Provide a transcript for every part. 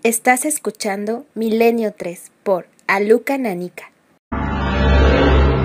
Estás escuchando Milenio 3 por Aluka Nanika.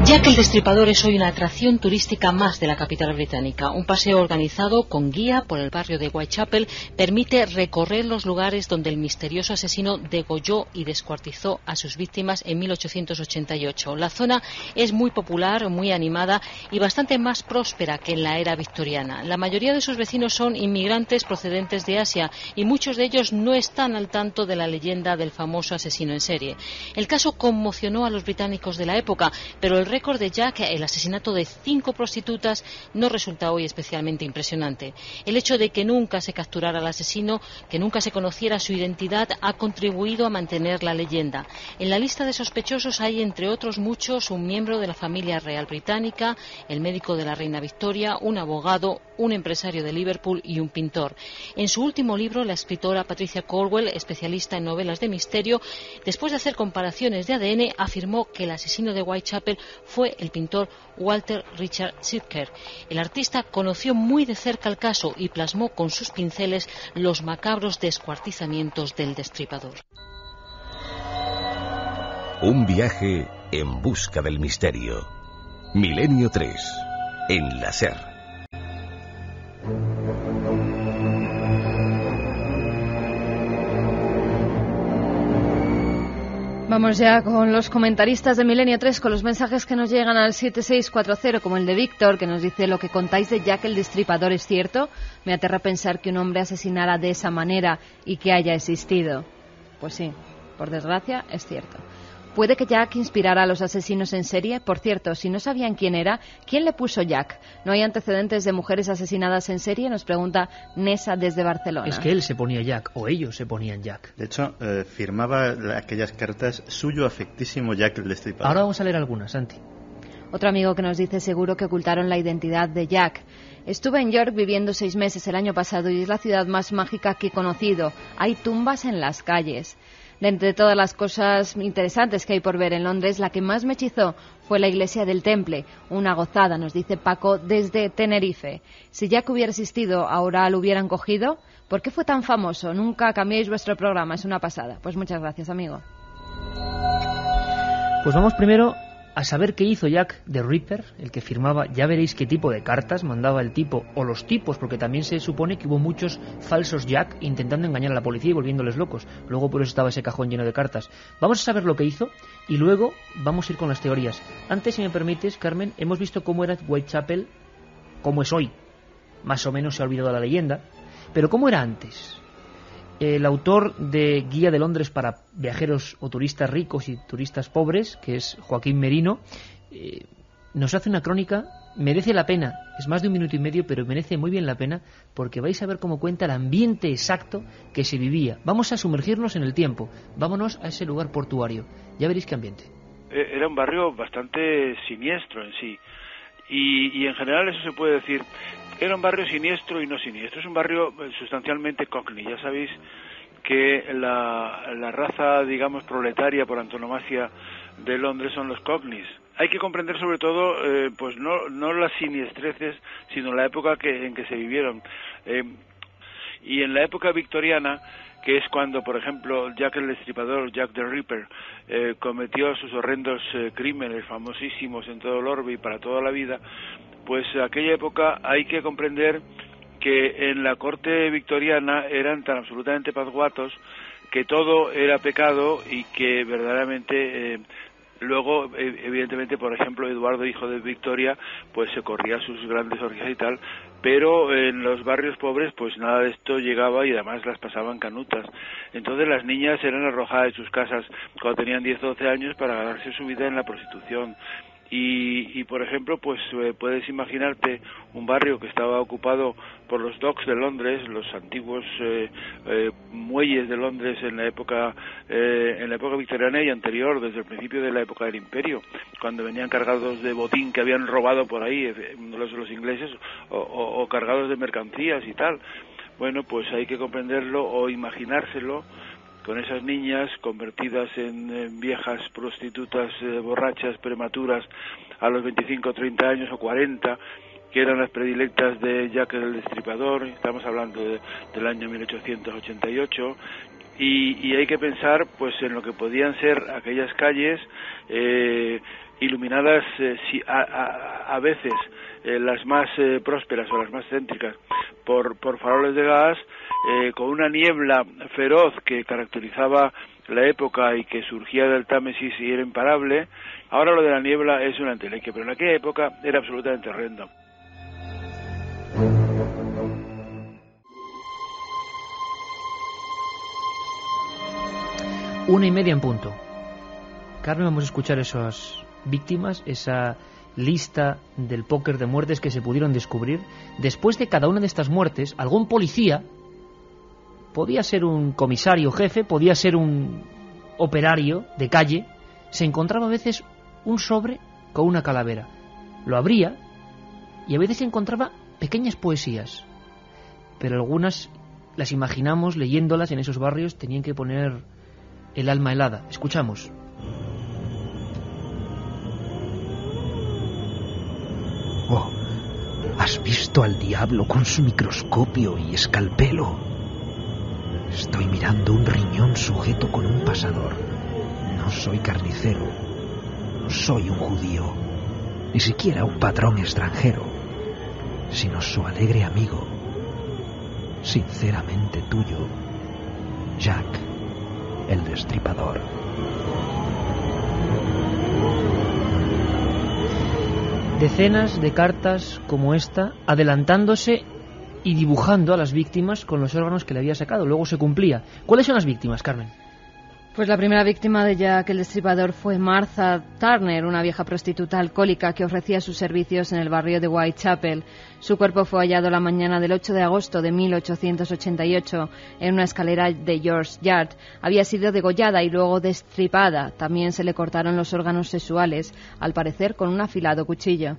Jack el Destripador es hoy una atracción turística más de la capital británica. Un paseo organizado con guía por el barrio de Whitechapel permite recorrer los lugares donde el misterioso asesino degolló y descuartizó a sus víctimas en 1888. La zona es muy popular, muy animada y bastante más próspera que en la era victoriana. La mayoría de sus vecinos son inmigrantes procedentes de Asia y muchos de ellos no están al tanto de la leyenda del famoso asesino en serie. El caso conmocionó a los británicos de la época, pero el récord de Jack, el asesinato de 5 prostitutas, no resulta hoy especialmente impresionante. El hecho de que nunca se capturara al asesino, que nunca se conociera su identidad, ha contribuido a mantener la leyenda. En la lista de sospechosos hay, entre otros muchos, un miembro de la familia real británica, el médico de la reina Victoria, un abogado, un empresario de Liverpool y un pintor. En su último libro, la escritora Patricia Cornwell, especialista en novelas de misterio, después de hacer comparaciones de ADN, afirmó que el asesino de Whitechapel fue el pintor Walter Richard Sittker. El artista conoció muy de cerca el caso y plasmó con sus pinceles los macabros descuartizamientos del destripador. Un viaje en busca del misterio. Milenio 3, en la SER. Vamos ya con los comentaristas de Milenio 3, con los mensajes que nos llegan al 7640, como el de Víctor, que nos dice: lo que contáis de Jack el Destripador es cierto. Me aterra pensar que un hombre asesinara de esa manera y que haya existido. Pues sí, por desgracia es cierto. ¿Puede que Jack inspirara a los asesinos en serie? Por cierto, si no sabían quién era, ¿quién le puso Jack? ¿No hay antecedentes de mujeres asesinadas en serie? Nos pregunta Nessa desde Barcelona. Es que él se ponía Jack, o ellos se ponían Jack. De hecho, firmaba aquellas cartas suyo afectísimo Jack el Destripador. Ahora vamos a leer algunas, Santi. Otro amigo que nos dice: seguro que ocultaron la identidad de Jack. Estuve en York viviendo 6 meses el año pasado y es la ciudad más mágica que he conocido. Hay tumbas en las calles. De entre todas las cosas interesantes que hay por ver en Londres, la que más me hechizó fue la iglesia del Temple. Una gozada, nos dice Paco desde Tenerife. Si Jack hubiera existido, ¿ahora lo hubieran cogido? ¿Por qué fue tan famoso? Nunca cambiéis vuestro programa, es una pasada. Pues muchas gracias, amigo. Pues vamos primero a saber qué hizo Jack the Ripper, el que firmaba. Ya veréis qué tipo de cartas mandaba el tipo, o los tipos, porque también se supone que hubo muchos falsos Jack intentando engañar a la policía y volviéndoles locos. Luego por eso estaba ese cajón lleno de cartas. Vamos a saber lo que hizo y luego vamos a ir con las teorías. Antes, si me permites, Carmen, hemos visto cómo era Whitechapel, cómo es hoy. Más o menos se ha olvidado la leyenda, pero ¿cómo era antes? El autor de Guía de Londres para viajeros o turistas ricos y turistas pobres, que es Joaquín Merino, nos hace una crónica. Merece la pena, es más de 1 minuto y medio, pero merece muy bien la pena, porque vais a ver cómo cuenta el ambiente exacto que se vivía. Vamos a sumergirnos en el tiempo, vámonos a ese lugar portuario, ya veréis qué ambiente. Era un barrio bastante siniestro en sí, y en general eso se puede decir. Era un barrio siniestro y no siniestro. Es un barrio sustancialmente cockney. Ya sabéis que la raza, digamos, proletaria por antonomasia de Londres son los cockneys. Hay que comprender sobre todo, pues no las siniestreces, sino la época en que se vivieron. Y en la época victoriana, que es cuando, por ejemplo, Jack el Destripador, Jack the Ripper, cometió sus horrendos crímenes famosísimos en todo el orbe y para toda la vida, pues aquella época hay que comprender que en la corte victoriana eran tan absolutamente pasguatos que todo era pecado y que verdaderamente luego, evidentemente, por ejemplo, Eduardo, hijo de Victoria, pues se corría sus grandes orgías y tal, pero en los barrios pobres pues nada de esto llegaba y además las pasaban canutas. Entonces las niñas eran arrojadas de sus casas cuando tenían 10 o 12 años para ganarse su vida en la prostitución. Y por ejemplo, pues puedes imaginarte un barrio que estaba ocupado por los docks de Londres, los antiguos muelles de Londres en la época victoriana y anterior, desde el principio de la época del Imperio, cuando venían cargados de botín que habían robado por ahí los ingleses o cargados de mercancías y tal. Bueno, pues hay que comprenderlo o imaginárselo con esas niñas convertidas en viejas prostitutas borrachas, prematuras, a los 25, 30 años o 40, que eran las predilectas de Jack el Destripador. Estamos hablando del año 1888. Y hay que pensar pues en lo que podían ser aquellas calles iluminadas a veces las más prósperas o las más céntricas por faroles de gas, con una niebla feroz que caracterizaba la época y que surgía del Támesis y era imparable. Ahora lo de la niebla es una entelequia, pero en aquella época era absolutamente horrendo. Una y media en punto. Carmen, vamos a escuchar esas víctimas, esa lista del póker de muertes que se pudieron descubrir. Después de cada una de estas muertes, algún policía, podía ser un comisario jefe, podía ser un operario de calle, se encontraba a veces un sobre con una calavera. Lo abría y a veces encontraba pequeñas poesías, pero algunas las imaginamos leyéndolas en esos barrios, tenían que poner el alma helada. Escuchamos. Oh, ¿has visto al diablo con su microscopio y escalpelo? Estoy mirando un riñón sujeto con un pasador. No soy carnicero, no soy un judío, ni siquiera un patrón extranjero, sino su alegre amigo, sinceramente tuyo, Jack el Destripador. Decenas de cartas como esta, adelantándose y dibujando a las víctimas con los órganos que le había sacado. Luego se cumplía. ¿Cuáles son las víctimas, Carmen? Pues la primera víctima de Jack el Destripador fue Martha Turner, una vieja prostituta alcohólica que ofrecía sus servicios en el barrio de Whitechapel. Su cuerpo fue hallado la mañana del 8 de agosto de 1888 en una escalera de George Yard. Había sido degollada y luego destripada. También se le cortaron los órganos sexuales, al parecer con un afilado cuchillo.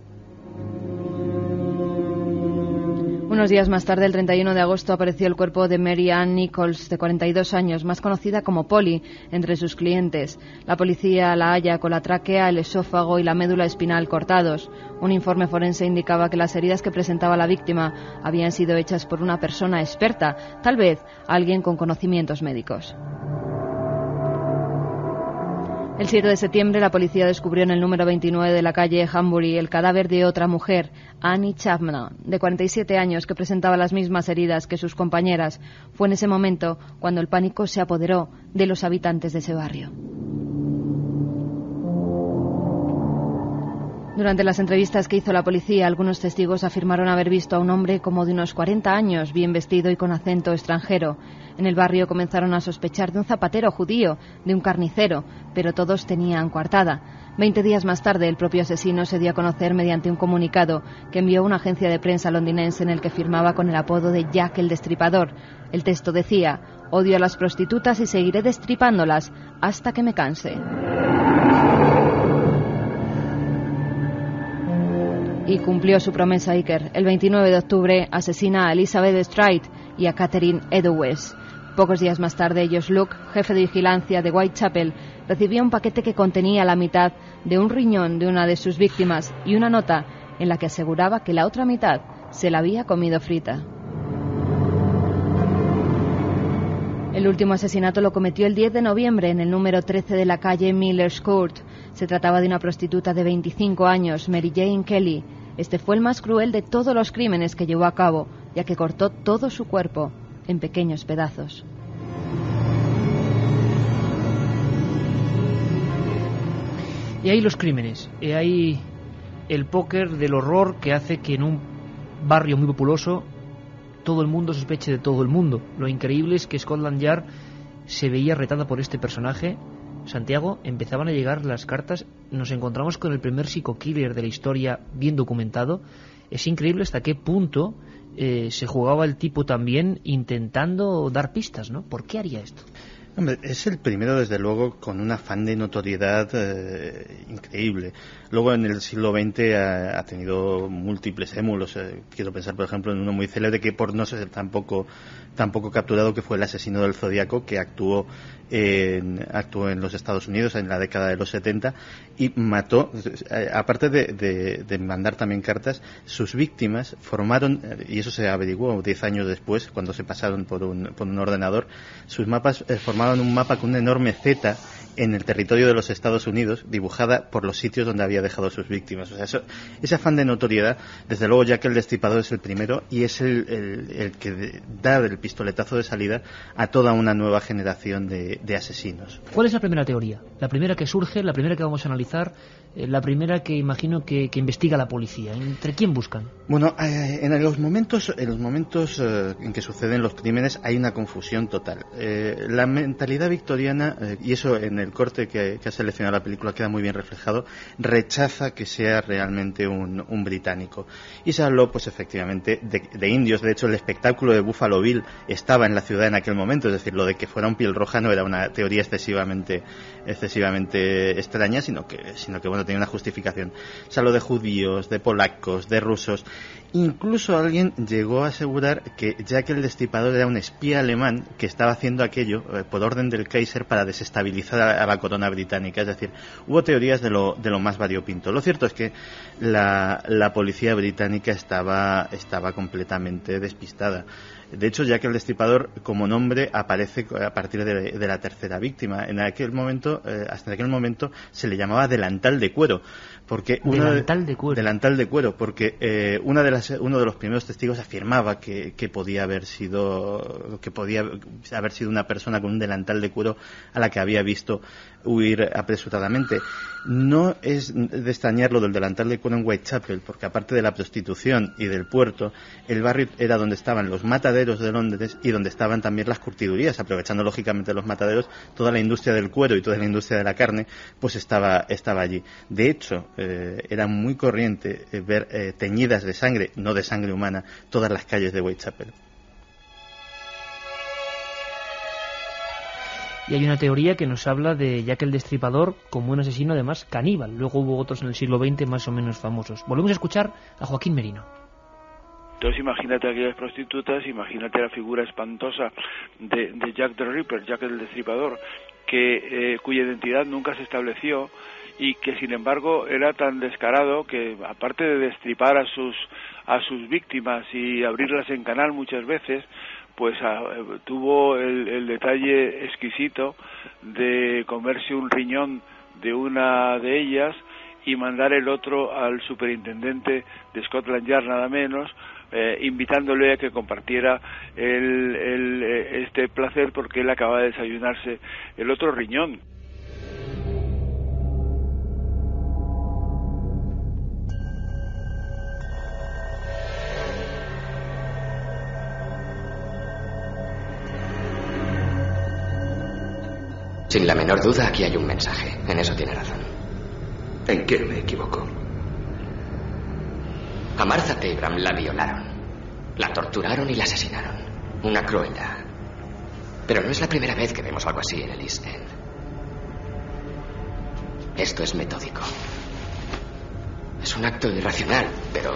Unos días más tarde, el 31 de agosto, apareció el cuerpo de Mary Ann Nichols, de 42 años, más conocida como Polly, entre sus clientes. La policía la halla con la tráquea, el esófago y la médula espinal cortados. Un informe forense indicaba que las heridas que presentaba la víctima habían sido hechas por una persona experta, tal vez alguien con conocimientos médicos. El 7 de septiembre la policía descubrió en el número 29 de la calle Hambury el cadáver de otra mujer, Annie Chapman, de 47 años, que presentaba las mismas heridas que sus compañeras. Fue en ese momento cuando el pánico se apoderó de los habitantes de ese barrio. Durante las entrevistas que hizo la policía, algunos testigos afirmaron haber visto a un hombre como de unos 40 años, bien vestido y con acento extranjero. En el barrio comenzaron a sospechar de un zapatero judío, de un carnicero, pero todos tenían coartada. 20 días más tarde, el propio asesino se dio a conocer mediante un comunicado que envió a una agencia de prensa londinense en el que firmaba con el apodo de Jack el Destripador. El texto decía: «Odio a las prostitutas y seguiré destripándolas hasta que me canse». Y cumplió su promesa Iker. El 29 de octubre asesina a Elizabeth Stride y a Catherine Edowes. Pocos días más tarde, Josh Luke, jefe de vigilancia de Whitechapel, recibió un paquete que contenía la mitad de un riñón de una de sus víctimas y una nota en la que aseguraba que la otra mitad se la había comido frita. El último asesinato lo cometió el 10 de noviembre en el número 13 de la calle Miller's Court. Se trataba de una prostituta de 25 años, Mary Jane Kelly. Este fue el más cruel de todos los crímenes que llevó a cabo, ya que cortó todo su cuerpo en pequeños pedazos. Y ahí los crímenes, y ahí el póker del horror que hace que en un barrio muy populoso todo el mundo sospeche de todo el mundo. Lo increíble es que Scotland Yard se veía retada por este personaje. Santiago, empezaban a llegar las cartas, nos encontramos con el primer psico-killer de la historia bien documentado. Es increíble hasta qué punto se jugaba el tipo también intentando dar pistas, ¿no? ¿Por qué haría esto? Hombre, es el primero, desde luego, con un afán de notoriedad increíble. Luego, en el siglo XX ha tenido múltiples émulos. Quiero pensar, por ejemplo, en uno muy célebre que por no ser tampoco capturado, que fue El asesino del Zodíaco, que actuó en los Estados Unidos en la década de los 70 y mató, aparte de mandar también cartas, sus víctimas formaron, y eso se averiguó 10 años después, cuando se pasaron por un ordenador, sus mapas formaban un mapa con una enorme Z en el territorio de los Estados Unidos, dibujada por los sitios donde había dejado a sus víctimas. O sea, ese afán de notoriedad, desde luego Jack el Destripador es el primero y es el que da el pistoletazo de salida a toda una nueva generación de asesinos. ¿Cuál es la primera teoría? La primera que surge, la primera que vamos a analizar, la primera que imagino que investiga la policía. ¿Entre quién buscan? Bueno, en los momentos en que suceden los crímenes hay una confusión total. La mentalidad victoriana, y eso en el corte que ha seleccionado la película queda muy bien reflejado, rechaza que sea realmente un británico. Y se habló, pues efectivamente, de indios. De hecho, el espectáculo de Buffalo Bill estaba en la ciudad en aquel momento, es decir, lo de que fuera un piel roja no era una teoría excesivamente extraña, sino que bueno, tenía una justificación. Se habló de judíos, de polacos, de rusos. Incluso alguien llegó a asegurar que Jack el Destripador era un espía alemán que estaba haciendo aquello por orden del Kaiser para desestabilizar a la corona británica. Es decir, hubo teorías de lo más variopinto. Lo cierto es que la policía británica estaba completamente despistada. De hecho, Jack el Destripador, como nombre, aparece a partir de la tercera víctima. Hasta aquel momento, se le llamaba delantal de cuero, porque delantal de cuero, porque uno de los primeros testigos afirmaba que podía haber sido una persona con un delantal de cuero a la que había visto huir apresuradamente. No es de extrañar lo del delantal de cuero en Whitechapel, porque aparte de la prostitución y del puerto, el barrio era donde estaban los mataderos de Londres y donde estaban también las curtidurías, aprovechando lógicamente los mataderos. Toda la industria del cuero y toda la industria de la carne pues estaba allí. De hecho, era muy corriente ver teñidas de sangre, no de sangre humana, todas las calles de Whitechapel. Y hay una teoría que nos habla de Jack el Destripador como un asesino además caníbal. Luego hubo otros en el siglo XX más o menos famosos. Volvemos a escuchar a Joaquín Merino. Entonces imagínate aquellas prostitutas, imagínate la figura espantosa de Jack the Ripper, Jack el Destripador, cuya identidad nunca se estableció y que sin embargo era tan descarado que, aparte de destripar a sus víctimas y abrirlas en canal muchas veces, pues tuvo el detalle exquisito de comerse un riñón de una de ellas y mandar el otro al superintendente de Scotland Yard, nada menos, invitándole a que compartiera este placer porque él acaba de desayunarse el otro riñón. Sin la menor duda, aquí hay un mensaje. En eso tiene razón. ¿En qué me equivoco? A Martha Tabram la violaron, la torturaron y la asesinaron. Una crueldad. Pero no es la primera vez que vemos algo así en el East End. Esto es metódico. Es un acto irracional, pero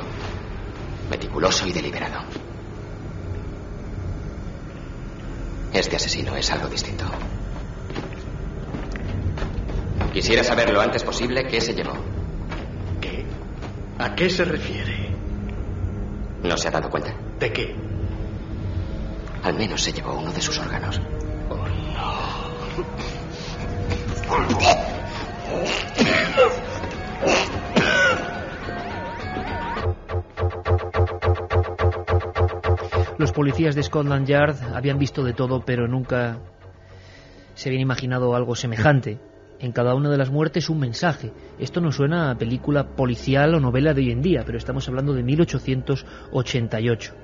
meticuloso y deliberado. Este asesino es algo distinto. Quisiera saber lo antes posible qué se llevó. ¿Qué? ¿A qué se refiere? ¿No se ha dado cuenta? ¿De qué? Al menos se llevó uno de sus órganos. Oh, no. Los policías de Scotland Yard habían visto de todo, pero nunca se habían imaginado algo semejante. En cada una de las muertes un mensaje. Esto no suena a película policial o novela de hoy en día, pero estamos hablando de 1888.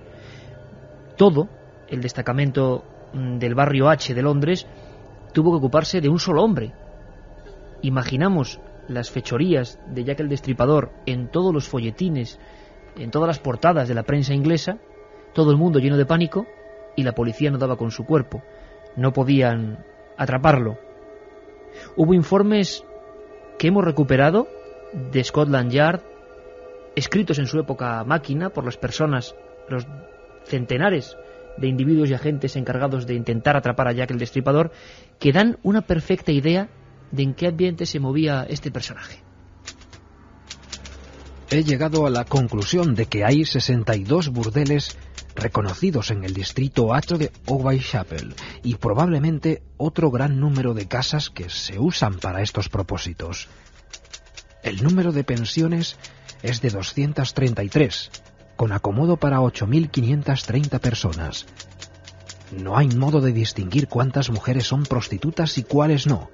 Todo el destacamento del barrio H de Londres tuvo que ocuparse de un solo hombre. Imaginamos las fechorías de Jack el Destripador en todos los folletines, en todas las portadas de la prensa inglesa, todo el mundo lleno de pánico, y la policía no daba con su cuerpo. No podían atraparlo. Hubo informes que hemos recuperado de Scotland Yard, escritos en su época a máquina por las personas, los centenares de individuos y agentes encargados de intentar atrapar a Jack el Destripador, que dan una perfecta idea de en qué ambiente se movía este personaje. He llegado a la conclusión de que hay 62 burdeles reconocidos en el distrito H de Whitechapel y probablemente otro gran número de casas que se usan para estos propósitos. El número de pensiones es de 233, con acomodo para 8.530 personas. No hay modo de distinguir cuántas mujeres son prostitutas y cuáles no,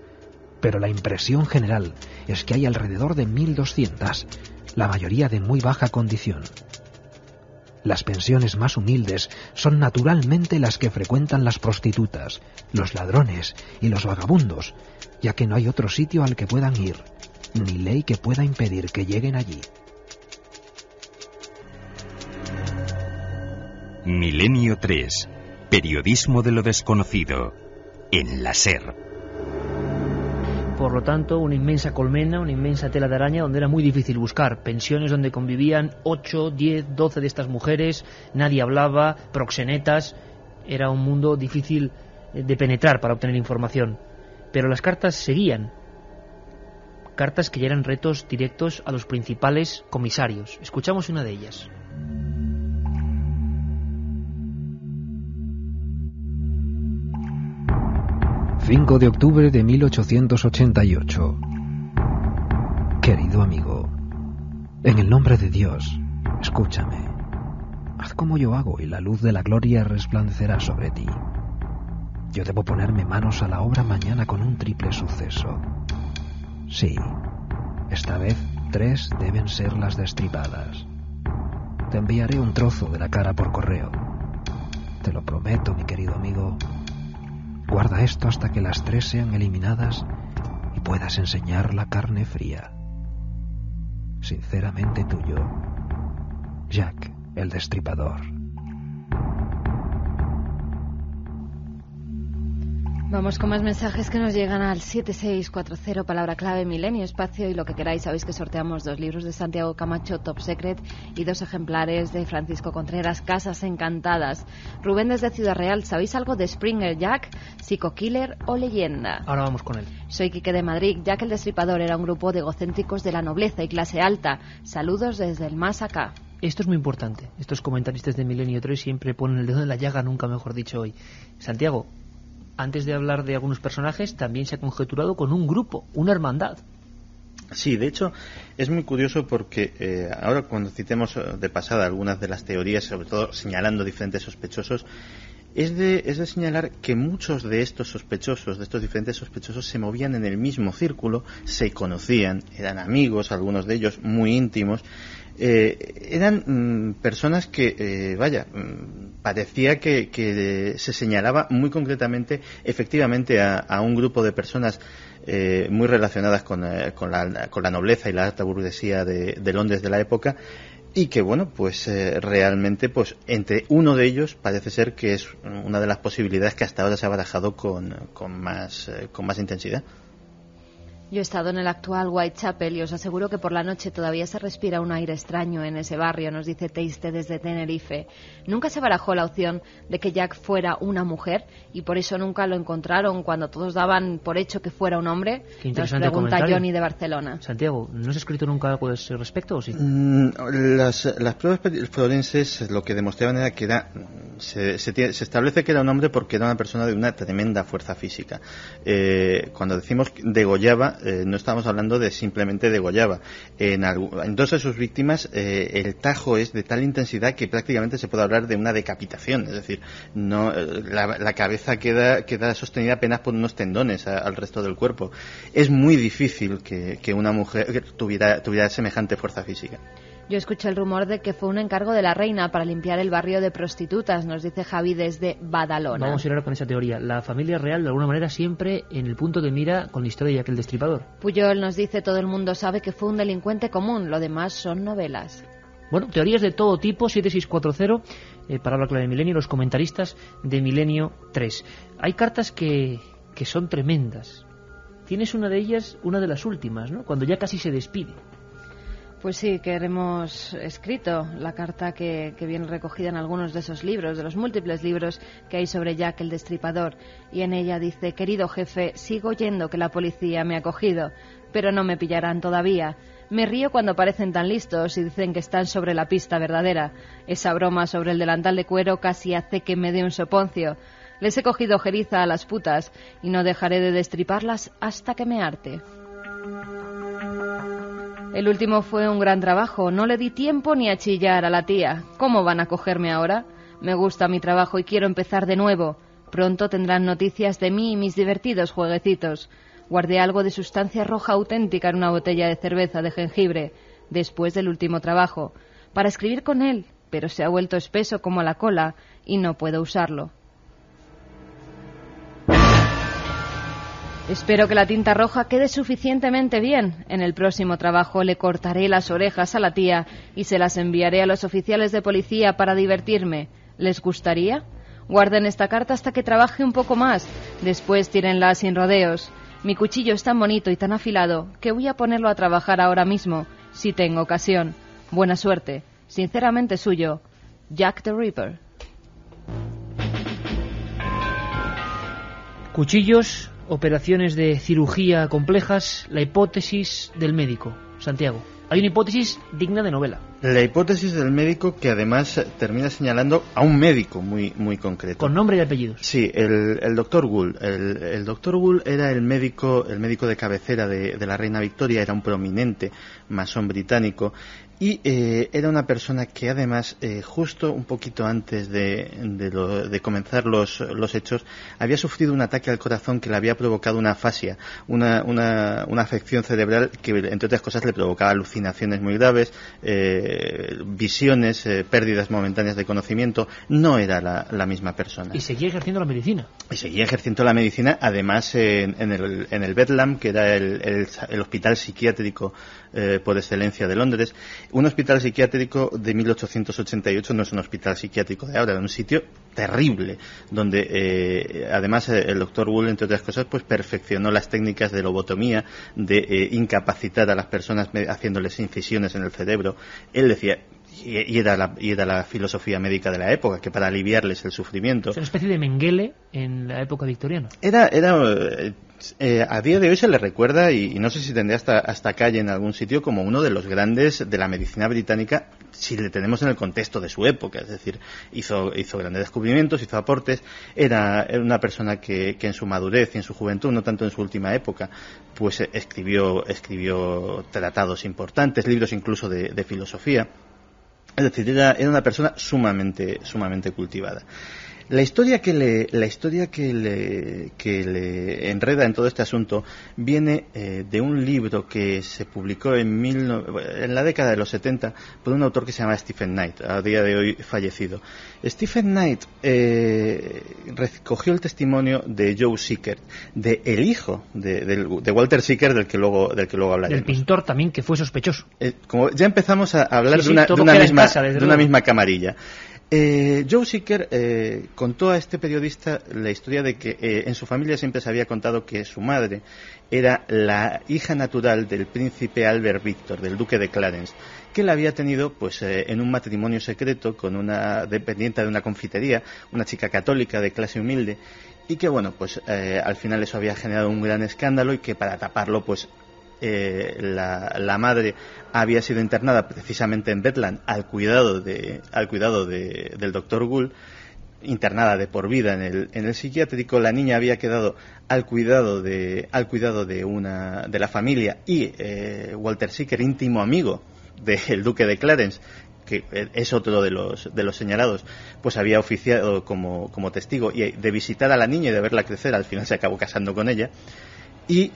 pero la impresión general es que hay alrededor de 1.200, la mayoría de muy baja condición. Las pensiones más humildes son naturalmente las que frecuentan las prostitutas, los ladrones y los vagabundos, ya que no hay otro sitio al que puedan ir, ni ley que pueda impedir que lleguen allí. Milenio 3. Periodismo de lo desconocido. En la SER. Por lo tanto, una inmensa colmena, una inmensa tela de araña donde era muy difícil buscar. Pensiones donde convivían 8, 10, 12 de estas mujeres, nadie hablaba, proxenetas. Era un mundo difícil de penetrar para obtener información. Pero las cartas seguían. Cartas que ya eran retos directos a los principales comisarios. Escuchamos una de ellas. ...5 de octubre de 1888. Querido amigo, en el nombre de Dios, escúchame. Haz como yo hago y la luz de la gloria resplandecerá sobre ti. Yo debo ponerme manos a la obra mañana con un triple suceso. Sí, esta vez 3 deben ser las destripadas. Te enviaré un trozo de la cara por correo. Te lo prometo, mi querido amigo. Guarda esto hasta que las 3 sean eliminadas y puedas enseñar la carne fría. Sinceramente tuyo, Jack el Destripador. Vamos con más mensajes que nos llegan al 7640, palabra clave Milenio, espacio y lo que queráis. Sabéis que sorteamos 2 libros de Santiago Camacho, Top Secret, y 2 ejemplares de Francisco Contreras, Casas Encantadas. Rubén desde Ciudad Real, ¿sabéis algo de Springer Jack, psico-killer o leyenda? Ahora vamos con él. Soy Quique de Madrid. Jack el Destripador era un grupo de egocéntricos de la nobleza y clase alta. Saludos desde el más acá. Esto es muy importante. Estos comentaristas de Milenio 3 siempre ponen el dedo en la llaga, nunca mejor dicho hoy. Santiago, antes de hablar de algunos personajes, también se ha conjeturado con un grupo, una hermandad. Sí, de hecho, es muy curioso porque ahora cuando citemos de pasada algunas de las teorías, sobre todo señalando diferentes sospechosos, es de señalar que muchos de estos sospechosos, de estos diferentes sospechosos, se movían en el mismo círculo, se conocían, eran amigos, algunos de ellos muy íntimos. Eran personas que, parecía que se señalaba muy concretamente, efectivamente, a un grupo de personas muy relacionadas con la nobleza y la alta burguesía de Londres de la época, y que, bueno, pues realmente, pues entre uno de ellos parece ser que es una de las posibilidades que hasta ahora se ha barajado con más intensidad. Yo he estado en el actual Whitechapel y os aseguro que por la noche todavía se respira un aire extraño en ese barrio, nos dice Teiste desde Tenerife. Nunca se barajó la opción de que Jack fuera una mujer y por eso nunca lo encontraron cuando todos daban por hecho que fuera un hombre. Nos pregunta comentario. Johnny de Barcelona. Santiago, ¿no has escrito nunca algo de ese respecto o sí? Las pruebas forenses lo que demostraban era que se establece que era un hombre porque era una persona de una tremenda fuerza física. Cuando decimos degollaba, no estamos hablando de simplemente degollaba. En 2 de sus víctimas el tajo es de tal intensidad que prácticamente se puede hablar de una decapitación, es decir, no la cabeza queda sostenida apenas por unos tendones al resto del cuerpo. Es muy difícil que una mujer tuviera semejante fuerza física. Yo escuché el rumor de que fue un encargo de la reina para limpiar el barrio de prostitutas, nos dice Javi desde Badalona. Vamos a ir ahora con esa teoría. La familia real, de alguna manera, siempre en el punto de mira con la historia de Jack el Destripador. Puyol nos dice, todo el mundo sabe que fue un delincuente común, lo demás son novelas. Bueno, teorías de todo tipo, 7640, palabra clave de Milenio, los comentaristas de Milenio 3. Hay cartas que que son tremendas. Tienes una de ellas, una de las últimas, ¿no? Cuando ya casi se despide. Pues sí, que hemos escrito la carta que viene recogida en algunos de esos libros, de los múltiples libros que hay sobre Jack el Destripador, y en ella dice: querido jefe, sigo oyendo que la policía me ha cogido, pero no me pillarán todavía. Me río cuando parecen tan listos y dicen que están sobre la pista verdadera. Esa broma sobre el delantal de cuero casi hace que me dé un soponcio. Les he cogido ojeriza a las putas y no dejaré de destriparlas hasta que me harte. El último fue un gran trabajo. No le di tiempo ni a chillar a la tía. ¿Cómo van a cogerme ahora? Me gusta mi trabajo y quiero empezar de nuevo. Pronto tendrán noticias de mí y mis divertidos jueguecitos. Guardé algo de sustancia roja auténtica en una botella de cerveza de jengibre, después del último trabajo, para escribir con él, pero se ha vuelto espeso como la cola y no puedo usarlo. Espero que la tinta roja quede suficientemente bien. En el próximo trabajo le cortaré las orejas a la tía y se las enviaré a los oficiales de policía para divertirme. ¿Les gustaría? Guarden esta carta hasta que trabaje un poco más. Después tírenla sin rodeos. Mi cuchillo es tan bonito y tan afilado que voy a ponerlo a trabajar ahora mismo, si tengo ocasión. Buena suerte. Sinceramente suyo, Jack the Ripper. Cuchillos, operaciones de cirugía complejas, la hipótesis del médico. Santiago, hay una hipótesis digna de novela. La hipótesis del médico, que además termina señalando a un médico muy concreto. Con nombre y apellidos. Sí, el doctor Gould. El doctor Gould era el médico de cabecera de la reina Victoria, era un prominente masón británico. Y era una persona que además, justo un poquito antes de comenzar los hechos, había sufrido un ataque al corazón que le había provocado una afasia, una afección cerebral que, entre otras cosas, le provocaba alucinaciones muy graves, visiones, pérdidas momentáneas de conocimiento. No era la misma persona. Y seguía ejerciendo la medicina. Y seguía ejerciendo la medicina, además en el Bedlam, que era el hospital psiquiátrico por excelencia de Londres. Un hospital psiquiátrico de 1888 no es un hospital psiquiátrico de ahora, era un sitio terrible, donde además el doctor Gould, entre otras cosas, pues perfeccionó las técnicas de lobotomía, de incapacitar a las personas haciéndoles incisiones en el cerebro. Él decía, y era la filosofía médica de la época, que para aliviarles el sufrimiento. Es una especie de Mengele en la época victoriana. A día de hoy se le recuerda, y no sé si tendría hasta calle en algún sitio, como uno de los grandes de la medicina británica, si le tenemos en el contexto de su época. Es decir, hizo grandes descubrimientos, hizo aportes. Era una persona que en su madurez y en su juventud, no tanto en su última época, pues escribió tratados importantes, libros incluso de filosofía. Es decir, era una persona sumamente cultivada. La historia que le enreda en todo este asunto viene de un libro que se publicó en la década de los 70 por un autor que se llama Stephen Knight, a día de hoy fallecido. Stephen Knight recogió el testimonio de Joe Sickert, de el hijo de Walter Sickert, del que luego hablaremos. Del pintor también, que fue sospechoso. Como ya empezamos a hablar de una misma camarilla. Joe Sickert contó a este periodista la historia de que en su familia siempre se había contado que su madre era la hija natural del príncipe Albert Victor, del duque de Clarence, que la había tenido pues en un matrimonio secreto con una dependiente de una confitería, una chica católica de clase humilde, y que bueno, pues al final eso había generado un gran escándalo, y que para taparlo pues la madre había sido internada precisamente en Bedlam al cuidado del doctor Gould, internada de por vida en el psiquiátrico. La niña había quedado al cuidado de la familia, y Walter Sickert, íntimo amigo del duque de Clarence, que es otro de los señalados, pues había oficiado como testigo, y de visitar a la niña y de verla crecer, al final se acabó casando con ella. Y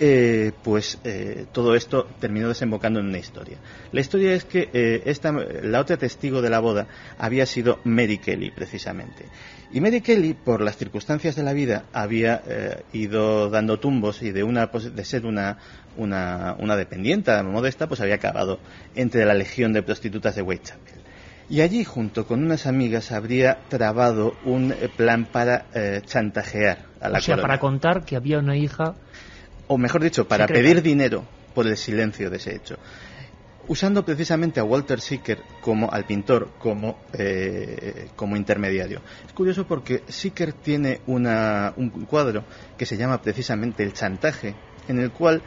todo esto terminó desembocando en una historia. La historia es que la otra testigo de la boda había sido Mary Kelly, precisamente. Y Mary Kelly, por las circunstancias de la vida, había ido dando tumbos, y de ser una dependienta modesta, pues había acabado entre la legión de prostitutas de Whitechapel. Y allí, junto con unas amigas, habría trabado un plan para chantajear a la colonia. Para contar que había una hija... O mejor dicho, para pedir dinero por el silencio de ese hecho. Usando precisamente a Walter Sickert, al pintor, como intermediario. Es curioso porque Sickert tiene un cuadro que se llama precisamente El chantaje, en el cual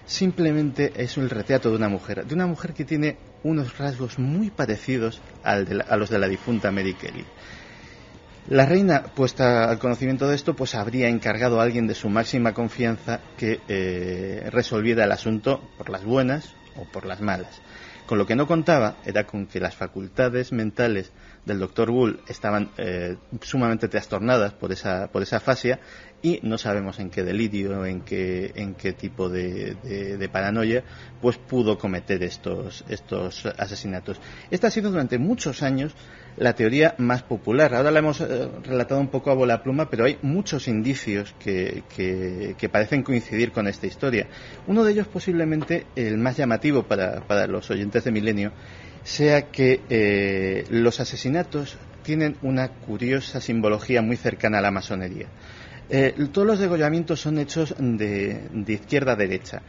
simplemente es el retrato de una mujer que tiene unos rasgos muy parecidos a los de la difunta Mary Kelly. La reina, puesta al conocimiento de esto, pues habría encargado a alguien de su máxima confianza que resolviera el asunto por las buenas o por las malas. Con lo que no contaba era con que las facultades mentales del Dr. Gould estaban sumamente trastornadas por esa afasia, y no sabemos en qué delirio, en qué tipo de paranoia, pues pudo cometer estos asesinatos. Esta ha sido durante muchos años la teoría más popular. Ahora la hemos relatado un poco a bola pluma, pero hay muchos indicios que parecen coincidir con esta historia. Uno de ellos, posiblemente el más llamativo para los oyentes de Milenio, sea que los asesinatos tienen una curiosa simbología muy cercana a la masonería. Todos los degollamientos son hechos de izquierda a derecha.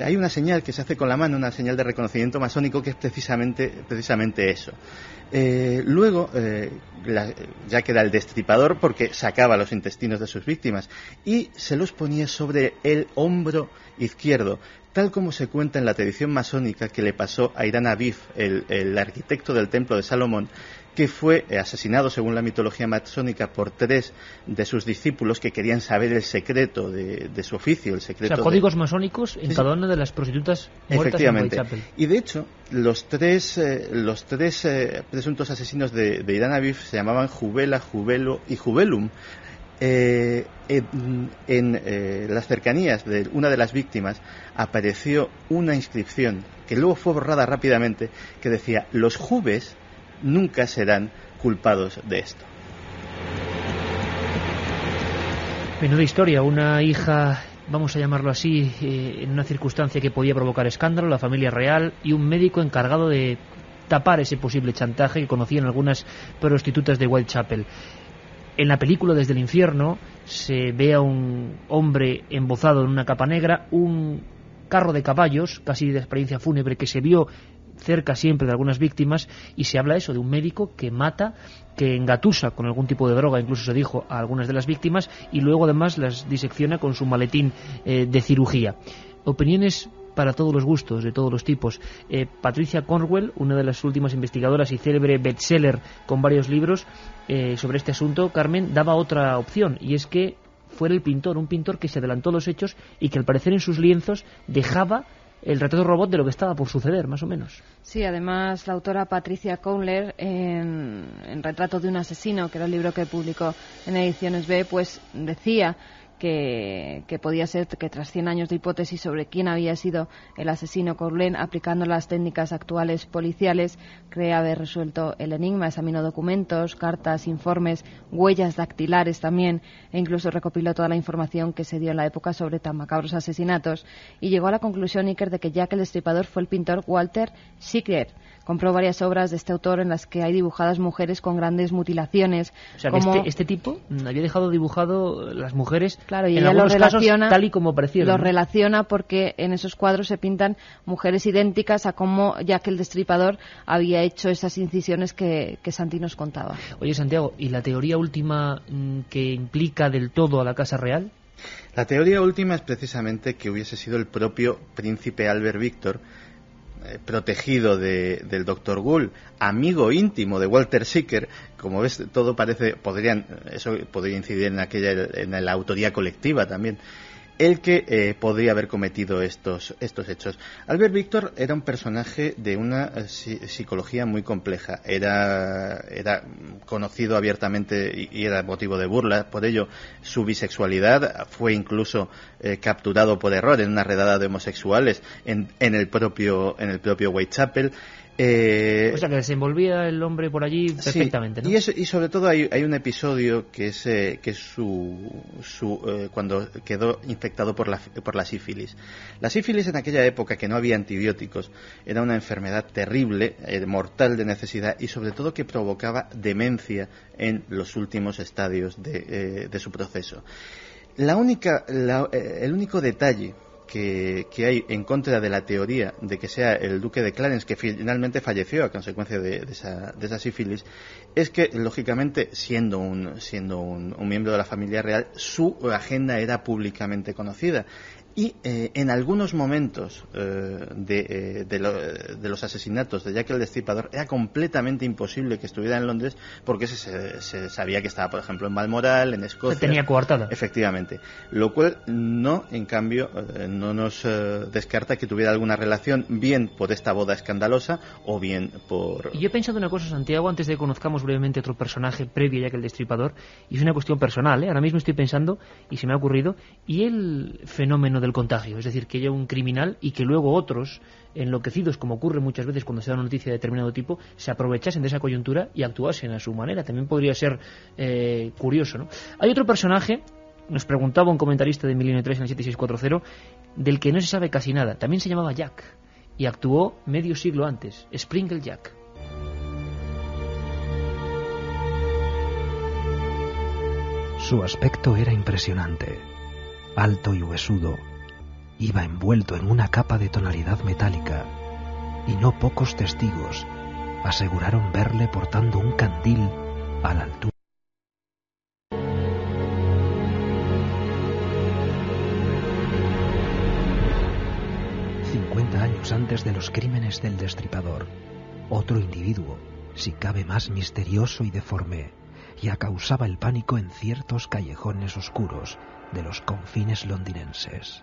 Hay una señal que se hace con la mano, una señal de reconocimiento masónico, que es precisamente eso. Luego, Jack era el destripador porque sacaba los intestinos de sus víctimas y se los ponía sobre el hombro izquierdo, tal como se cuenta en la tradición masónica que le pasó a Irán Abif, el arquitecto del templo de Salomón, que fue asesinado, según la mitología masónica, por 3 de sus discípulos que querían saber el secreto de su oficio, el secreto. Códigos masónicos en cada una de las prostitutas muertas en Whitechapel. Y de hecho, los tres presuntos asesinos de Irán Abif se llamaban Jubela, Jubelo y Jubelum. En las cercanías de una de las víctimas apareció una inscripción que luego fue borrada rápidamente, que decía: los Jubes nunca serán culpados de esto. Menuda historia, una hija, vamos a llamarlo así, en una circunstancia que podía provocar escándalo, la familia real y un médico encargado de tapar ese posible chantaje que conocían algunas prostitutas de Whitechapel. En la película Desde el infierno se ve a un hombre embozado en una capa negra, un carro de caballos, casi de experiencia fúnebre, que se vio cerca siempre de algunas víctimas, y se habla eso de un médico que mata, que engatusa con algún tipo de droga, incluso se dijo, a algunas de las víctimas, y luego además las disecciona con su maletín de cirugía. Opiniones para todos los gustos, de todos los tipos. Patricia Cornwell, una de las últimas investigadoras y célebre bestseller con varios libros sobre este asunto, Carmen, daba otra opción, y es que fuera el pintor, un pintor que se adelantó a los hechos y que al parecer en sus lienzos dejaba el retrato robot de lo que estaba por suceder, más o menos. Sí, además la autora Patricia Cornwell, en Retrato de un asesino, que era el libro que publicó en Ediciones B, pues decía que podía ser que tras 100 años de hipótesis sobre quién había sido el asesino Cornwell, aplicando las técnicas actuales policiales, cree haber resuelto el enigma. Examinó documentos, cartas, informes, huellas dactilares también, e incluso recopiló toda la información que se dio en la época sobre tan macabros asesinatos, y llegó a la conclusión, Iker, de que Jack el Destripador fue el pintor Walter Sickert. Compró varias obras de este autor en las que hay dibujadas mujeres con grandes mutilaciones. O sea, como... que este tipo había dejado dibujado las mujeres, claro, y en ella algunos lo relaciona, casos tal y como parecieron. Lo relaciona porque en esos cuadros se pintan mujeres idénticas a cómo Jack el Destripador había hecho esas incisiones que Santi nos contaba. Oye, Santiago, ¿y la teoría última que implica del todo a la Casa Real? La teoría última es precisamente que hubiese sido el propio príncipe Albert Víctor, protegido del Dr. Gould, amigo íntimo de Walter Sickert. Como ves, todo parece, eso podría incidir en la autoría colectiva también, el que podría haber cometido estos hechos. Albert Víctor era un personaje de una psicología muy compleja. Era conocido abiertamente y era motivo de burla por ello su bisexualidad. Fue incluso capturado por error en una redada de homosexuales en el propio Whitechapel. O sea, que desenvolvía el hombre por allí perfectamente, sí, ¿no? Y sobre todo hay un episodio que es cuando quedó infectado por la sífilis. La sífilis en aquella época, que no había antibióticos, era una enfermedad terrible, mortal de necesidad, y sobre todo que provocaba demencia en los últimos estadios de su proceso. El único detalle que hay en contra de la teoría de que sea el duque de Clarence, que finalmente falleció a consecuencia de esa sífilis, es que, lógicamente, siendo un miembro de la familia real, su agenda era públicamente conocida. Y en algunos momentos de los asesinatos de Jack el Destripador era completamente imposible que estuviera en Londres, porque se sabía que estaba, por ejemplo, en Balmoral, en Escocia. Se tenía coartada. Efectivamente. Lo cual en cambio, no nos descarta que tuviera alguna relación, bien por esta boda escandalosa o bien por... Y yo he pensado una cosa, Santiago, antes de que conozcamos brevemente otro personaje previo a Jack el Destripador, y es una cuestión personal, ¿eh? Ahora mismo estoy pensando, y se me ha ocurrido, y el fenómeno del contagio, es decir, que haya un criminal y que luego otros, enloquecidos, como ocurre muchas veces cuando se da una noticia de determinado tipo, se aprovechasen de esa coyuntura y actuasen a su manera. También podría ser curioso, ¿no? Hay otro personaje, nos preguntaba un comentarista de Milenio 3 en el 7640, del que no se sabe casi nada. También se llamaba Jack y actuó medio siglo antes, Springle Jack. Su aspecto era impresionante. Alto y huesudo, iba envuelto en una capa de tonalidad metálica, y no pocos testigos aseguraron verle portando un candil a la altura. Años antes de los crímenes del Destripador, otro individuo, si cabe más misterioso y deforme, ya causaba el pánico en ciertos callejones oscuros de los confines londinenses.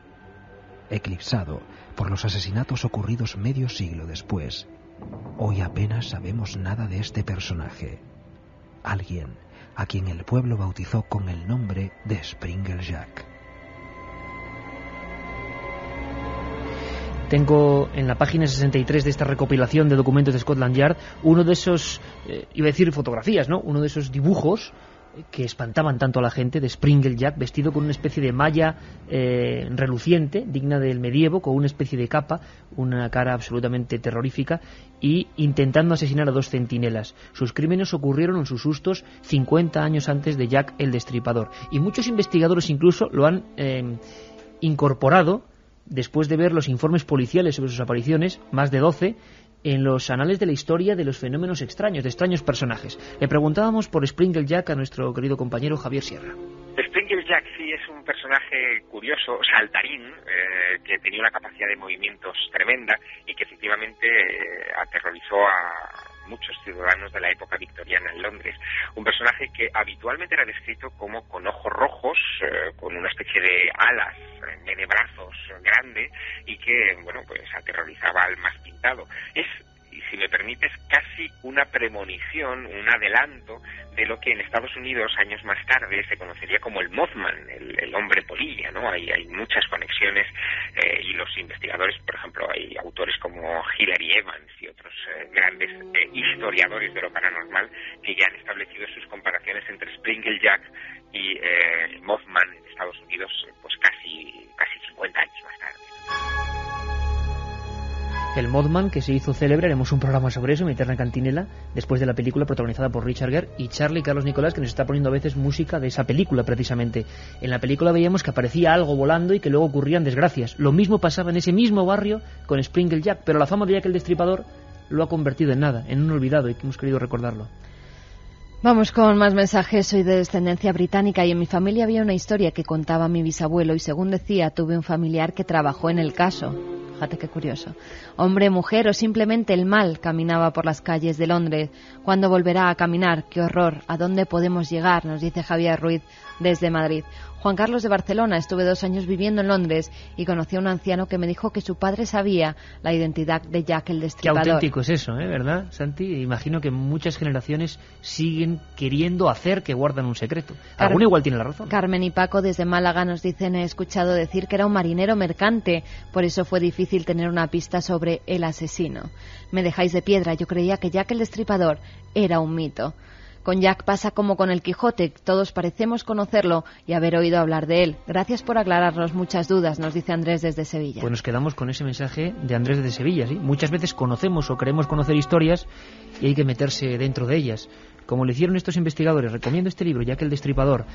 Eclipsado por los asesinatos ocurridos medio siglo después, hoy apenas sabemos nada de este personaje, alguien a quien el pueblo bautizó con el nombre de Springle Jack. Tengo en la página 63 de esta recopilación de documentos de Scotland Yard uno de esos, iba a decir fotografías, ¿no? Uno de esos dibujos que espantaban tanto a la gente, de Springle Jack vestido con una especie de malla reluciente, digna del medievo, con una especie de capa, una cara absolutamente terrorífica, y intentando asesinar a 2 centinelas. Sus crímenes ocurrieron en sus sustos 50 años antes de Jack el Destripador, y muchos investigadores incluso lo han incorporado después de ver los informes policiales sobre sus apariciones, más de 12, en los anales de la historia de los fenómenos extraños, de extraños personajes. Le preguntábamos por Springle Jack a nuestro querido compañero Javier Sierra. Springle Jack sí es un personaje curioso, saltarín, que tenía una capacidad de movimientos tremenda y que efectivamente aterrorizó a muchos ciudadanos de la época victoriana en Londres. Un personaje que habitualmente era descrito como con ojos rojos, con una especie de alas, de brazos grande, y que, bueno, pues aterrorizaba al más pintado. Es, y si me permites, casi una premonición, un adelanto de lo que en Estados Unidos años más tarde se conocería como el Mothman, el hombre polilla, ¿no? Hay muchas conexiones y los investigadores, por ejemplo, hay autores como Hilary Evans y otros grandes historiadores de lo paranormal que ya han establecido sus comparaciones entre Springle Jack y el Mothman en Estados Unidos, pues casi 50 años más tarde. El Mothman, que se hizo célebre, haremos un programa sobre eso, Mi Eterna Cantinela, después de la película protagonizada por Richard Gere y Charlie Carlos Nicolás, que nos está poniendo a veces música de esa película precisamente. En la película veíamos que aparecía algo volando y que luego ocurrían desgracias. Lo mismo pasaba en ese mismo barrio con Springle Jack, pero la fama de Jack el Destripador lo ha convertido en nada, en un olvidado, y que hemos querido recordarlo. Vamos con más mensajes. Soy de descendencia británica y en mi familia había una historia que contaba mi bisabuelo y, según decía, tuve un familiar que trabajó en el caso. Fíjate qué curioso. Hombre, mujer o simplemente el mal caminaba por las calles de Londres. ¿Cuándo volverá a caminar? ¡Qué horror! ¿A dónde podemos llegar?, nos dice Javier Ruiz desde Madrid. Juan Carlos de Barcelona. Estuve 2 años viviendo en Londres y conocí a un anciano que me dijo que su padre sabía la identidad de Jack el Destripador. Qué auténtico es eso, ¿verdad, Santi? Imagino que muchas generaciones siguen queriendo hacer que guardan un secreto. Alguno igual tiene la razón. Carmen y Paco desde Málaga nos dicen: he escuchado decir que era un marinero mercante, por eso fue difícil tener una pista sobre el asesino. Me dejáis de piedra, yo creía que Jack el Destripador era un mito. Con Jack pasa como con el Quijote, todos parecemos conocerlo y haber oído hablar de él. Gracias por aclararnos muchas dudas, nos dice Andrés desde Sevilla. Pues nos quedamos con ese mensaje de Andrés desde Sevilla, ¿sí? Muchas veces conocemos o queremos conocer historias y hay que meterse dentro de ellas. Como lo hicieron estos investigadores, recomiendo este libro, Jack el Destripador.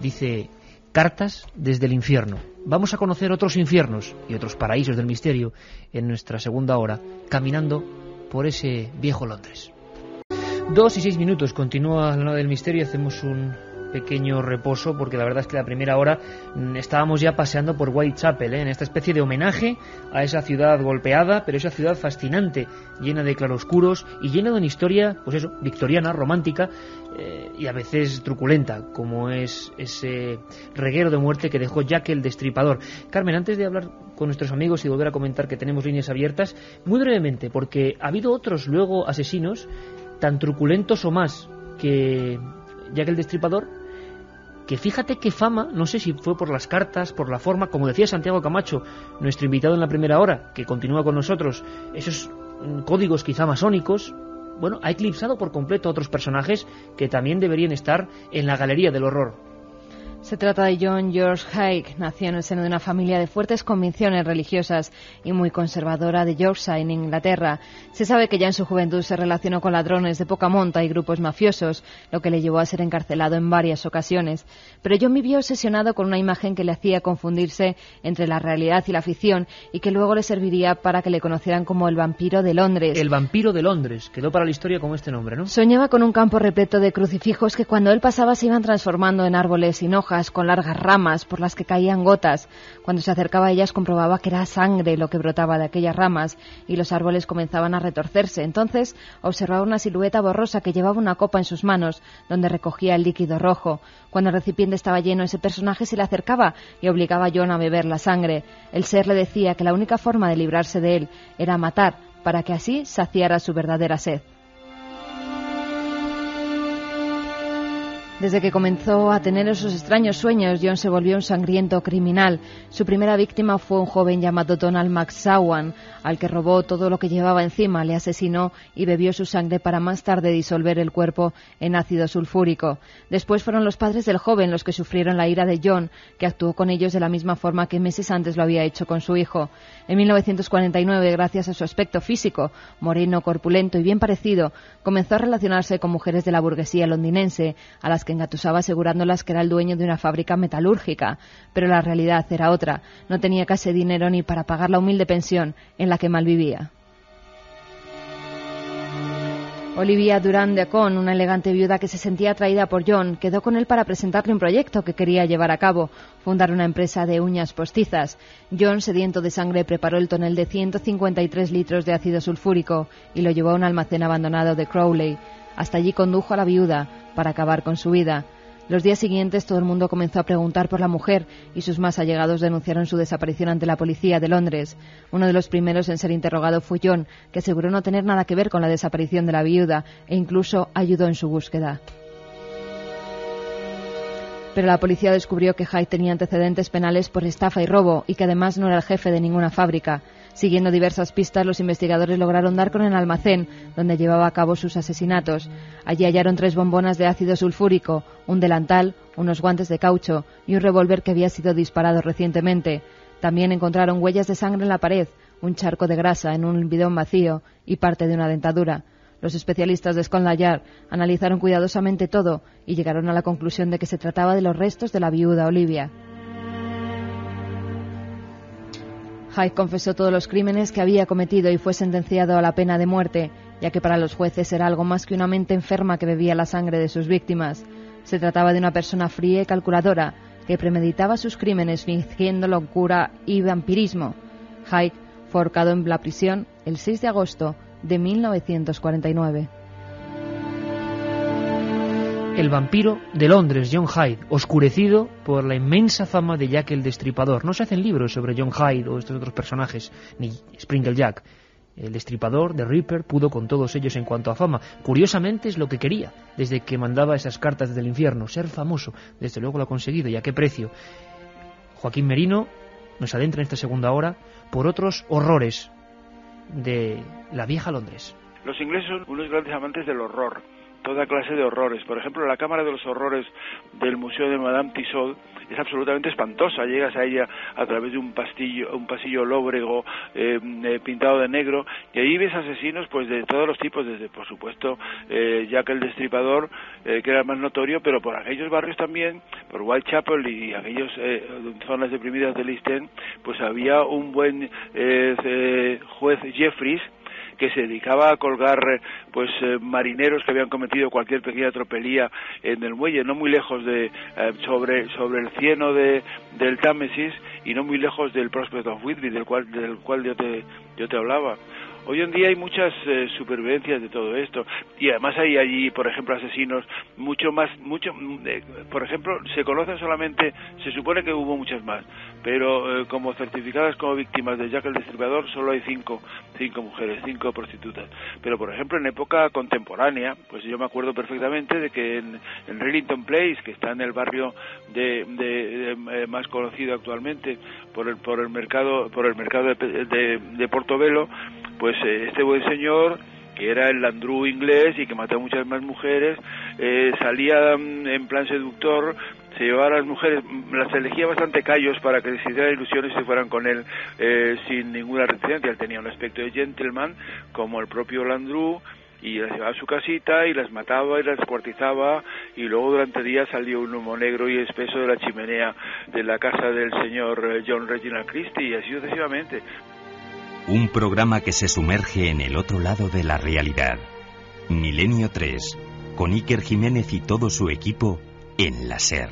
Dice: Cartas desde el infierno. Vamos a conocer otros infiernos y otros paraísos del misterio en nuestra segunda hora, caminando por ese viejo Londres. 2 y 6 minutos, continúa la nave del misterio. Hacemos un pequeño reposo porque la verdad es que la primera hora estábamos ya paseando por Whitechapel, en esta especie de homenaje a esa ciudad golpeada, pero esa ciudad fascinante, llena de claroscuros y llena de una historia, pues eso, victoriana, romántica y a veces truculenta, como es ese reguero de muerte que dejó Jack el Destripador. Carmen, antes de hablar con nuestros amigos y volver a comentar que tenemos líneas abiertas, muy brevemente, porque ha habido otros luego asesinos tan truculentos o más que Jack el Destripador, que fíjate qué fama, no sé si fue por las cartas, por la forma, como decía Santiago Camacho, nuestro invitado en la primera hora, que continúa con nosotros, esos códigos quizá masónicos, bueno, ha eclipsado por completo a otros personajes que también deberían estar en la galería del horror. Se trata de John George Haigh. Nació en el seno de una familia de fuertes convicciones religiosas y muy conservadora de Yorkshire, en Inglaterra. Se sabe que ya en su juventud se relacionó con ladrones de poca monta y grupos mafiosos, lo que le llevó a ser encarcelado en varias ocasiones. Pero John vivió obsesionado con una imagen que le hacía confundirse entre la realidad y la ficción y que luego le serviría para que le conocieran como el vampiro de Londres. El vampiro de Londres, quedó para la historia como este nombre, ¿no? Soñaba con un campo repleto de crucifijos que cuando él pasaba se iban transformando en árboles sin hojas, con largas ramas por las que caían gotas. Cuando se acercaba a ellas comprobaba que era sangre lo que brotaba de aquellas ramas y los árboles comenzaban a retorcerse. Entonces observaba una silueta borrosa que llevaba una copa en sus manos donde recogía el líquido rojo. Cuando el recipiente estaba lleno, ese personaje se le acercaba y obligaba a John a beber la sangre. El ser le decía que la única forma de librarse de él era matar, para que así saciara su verdadera sed. Desde que comenzó a tener esos extraños sueños, John se volvió un sangriento criminal. Su primera víctima fue un joven llamado Donald McSawan, al que robó todo lo que llevaba encima, le asesinó y bebió su sangre para más tarde disolver el cuerpo en ácido sulfúrico. Después fueron los padres del joven los que sufrieron la ira de John, que actuó con ellos de la misma forma que meses antes lo había hecho con su hijo. En 1949, gracias a su aspecto físico, moreno, corpulento y bien parecido, comenzó a relacionarse con mujeres de la burguesía londinense, a las que engatusaba asegurándolas que era el dueño de una fábrica metalúrgica. Pero la realidad era otra. No tenía casi dinero ni para pagar la humilde pensión en la que malvivía. Olivia Durand de Acon, una elegante viuda que se sentía atraída por John, quedó con él para presentarle un proyecto que quería llevar a cabo, fundar una empresa de uñas postizas. John, sediento de sangre, preparó el tonel de 153 litros de ácido sulfúrico y lo llevó a un almacén abandonado de Crowley. Hasta allí condujo a la viuda para acabar con su vida. Los días siguientes todo el mundo comenzó a preguntar por la mujer y sus más allegados denunciaron su desaparición ante la policía de Londres. Uno de los primeros en ser interrogado fue John, que aseguró no tener nada que ver con la desaparición de la viuda e incluso ayudó en su búsqueda. Pero la policía descubrió que Haigh tenía antecedentes penales por estafa y robo y que además no era el jefe de ninguna fábrica. Siguiendo diversas pistas, los investigadores lograron dar con el almacén donde llevaba a cabo sus asesinatos. Allí hallaron 3 bombonas de ácido sulfúrico, un delantal, unos guantes de caucho y un revólver que había sido disparado recientemente. También encontraron huellas de sangre en la pared, un charco de grasa en un bidón vacío y parte de una dentadura. Los especialistas de Scotland Yard analizaron cuidadosamente todo y llegaron a la conclusión de que se trataba de los restos de la viuda Olivia. Haigh confesó todos los crímenes que había cometido y fue sentenciado a la pena de muerte, ya que para los jueces era algo más que una mente enferma que bebía la sangre de sus víctimas. Se trataba de una persona fría y calculadora que premeditaba sus crímenes fingiendo locura y vampirismo. Haigh fue ahorcado en la prisión el 6 de agosto de 1949. El vampiro de Londres, John Hyde, oscurecido por la inmensa fama de Jack el Destripador. No se hacen libros sobre John Hyde o estos otros personajes, ni Sprinkle Jack. El Destripador, The Ripper, pudo con todos ellos en cuanto a fama. Curiosamente es lo que quería, desde que mandaba esas cartas desde el infierno, ser famoso. Desde luego lo ha conseguido, ¿y a qué precio? Joaquín Merino nos adentra en esta segunda hora por otros horrores de la vieja Londres. Los ingleses son unos grandes amantes del horror, toda clase de horrores. Por ejemplo, la Cámara de los Horrores del Museo de Madame Tussauds es absolutamente espantosa. Llegas a ella a través de un pasillo lóbrego pintado de negro, y ahí ves asesinos pues de todos los tipos, desde por supuesto Jack el Destripador, que era el más notorio, pero por aquellos barrios también, por Whitechapel y aquellas zonas deprimidas del East End, pues había un buen juez Jeffries, que se dedicaba a colgar pues marineros que habían cometido cualquier pequeña tropelía en el muelle, no muy lejos de sobre el cieno del Támesis y no muy lejos del Prospect of Whitby, del cual yo te hablaba. Hoy en día hay muchas supervivencias de todo esto, y además hay allí, por ejemplo, asesinos por ejemplo, se conocen solamente, se supone que hubo muchas más, pero como certificadas como víctimas de Jack el Destripador solo hay cinco mujeres, 5 prostitutas. Pero por ejemplo, en época contemporánea, pues yo me acuerdo perfectamente de que en Rillington Place, que está en el barrio más conocido actualmente por el mercado de Portobelo, pues este buen señor, que era el Landru inglés y que mató a muchas más mujeres, salía en plan seductor, se llevaba a las mujeres, las elegía bastante callos para que les hicieran ilusiones y se fueran con él sin ninguna reticencia. Él tenía un aspecto de gentleman, como el propio Landru, y las llevaba a su casita y las mataba y las descuartizaba, y luego durante días salió un humo negro y espeso de la chimenea de la casa del señor John Reginald Christie, y así sucesivamente. Un programa que se sumerge en el otro lado de la realidad. Milenio 3, con Iker Jiménez y todo su equipo en la SER.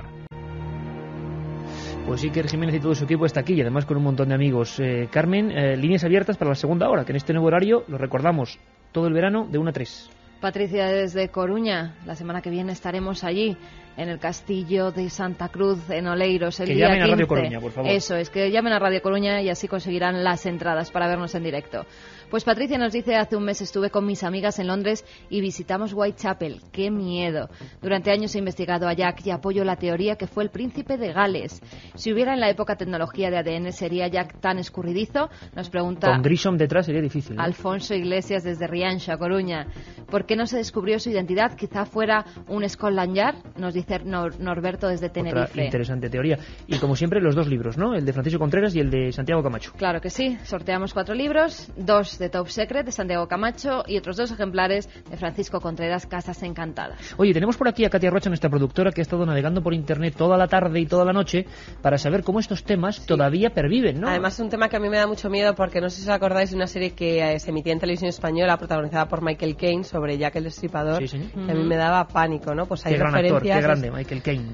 Pues Iker Jiménez y todo su equipo está aquí, y además con un montón de amigos. Carmen, líneas abiertas para la segunda hora, que en este nuevo horario, lo recordamos, todo el verano de 1 a 3. Patricia desde Coruña, la semana que viene estaremos allí, en el castillo de Santa Cruz, en Oleiros, el día 15. Que llamen a Radio Coruña, por favor. Eso es, que llamen a Radio Coruña y así conseguirán las entradas para vernos en directo. Pues Patricia nos dice: hace un mes estuve con mis amigas en Londres y visitamos Whitechapel. ¡Qué miedo! Durante años he investigado a Jack y apoyo la teoría que fue el príncipe de Gales. Si hubiera en la época tecnología de ADN, ¿sería Jack tan escurridizo? Nos pregunta... Con Grissom detrás sería difícil, ¿no? Alfonso Iglesias desde Rianxa, Coruña. ¿Por qué no se descubrió su identidad? Quizá fuera un Scotland Yard, nos dice Norberto desde Tenerife. Otra interesante teoría. Y como siempre, los dos libros, ¿no? El de Francisco Contreras y el de Santiago Camacho. Claro que sí. Sorteamos 4 libros, 2 de Top Secret de Santiago Camacho y otros 2 ejemplares de Francisco Contreras, Casas Encantadas. Oye, tenemos por aquí a Katia Rocha, nuestra productora, que ha estado navegando por internet toda la tarde y toda la noche para saber cómo estos temas todavía perviven, ¿no? Además, es un tema que a mí me da mucho miedo porque no sé si os acordáis de una serie que se emitía en televisión española protagonizada por Michael Caine sobre Jack el Destripador, sí, señor. Que a mí me daba pánico, ¿no? Pues hay qué gran referencias. Actor, qué grande, Michael Caine.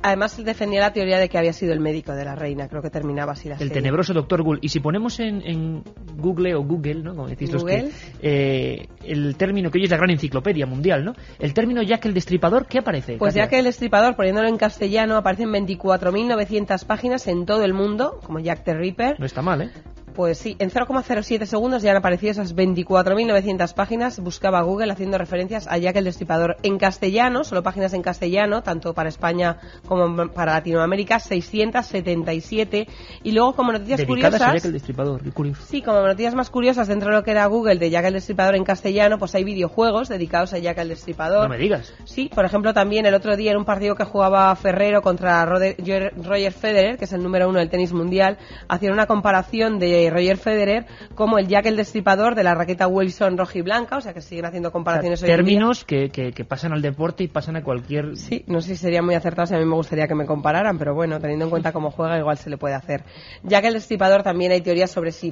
Además, él defendía la teoría de que había sido el médico de la reina, creo que terminaba así la serie. El tenebroso Dr. Gould. Y si ponemos en Google o Google, ¿no? Como decís los que, el término, que hoy es la gran enciclopedia mundial, ¿no? El término Jack el Destripador, ¿qué aparece? Pues Katia? Jack el Destripador, poniéndolo en castellano, aparece en 24.900 páginas en todo el mundo, como Jack the Ripper. No está mal, ¿eh? Pues sí, en 0,07 segundos ya han aparecido esas 24.900 páginas. Buscaba Google haciendo referencias a Jack el Destripador. En castellano, solo páginas en castellano, tanto para España como para Latinoamérica, 677. Y luego, como noticias dedicadas curiosas... a Jack el Destripador, qué curioso. Sí, como noticias más curiosas dentro de lo que era Google de Jack el Destripador en castellano, pues hay videojuegos dedicados a Jack el Destripador. No me digas. Sí, por ejemplo, también el otro día en un partido que jugaba Ferrero contra Roger Federer, que es el número 1 del tenis mundial, hacían una comparación de Roger Federer como el Jack el Destripador de la raqueta Wilson roja y blanca, o sea que siguen haciendo comparaciones, o sea, términos que pasan al deporte y pasan a cualquier... Sí, no sé si serían muy acertados y a mí me gustaría que me compararan, pero bueno, teniendo en cuenta cómo juega igual se le puede hacer. Jack el Destripador también hay teorías sobre si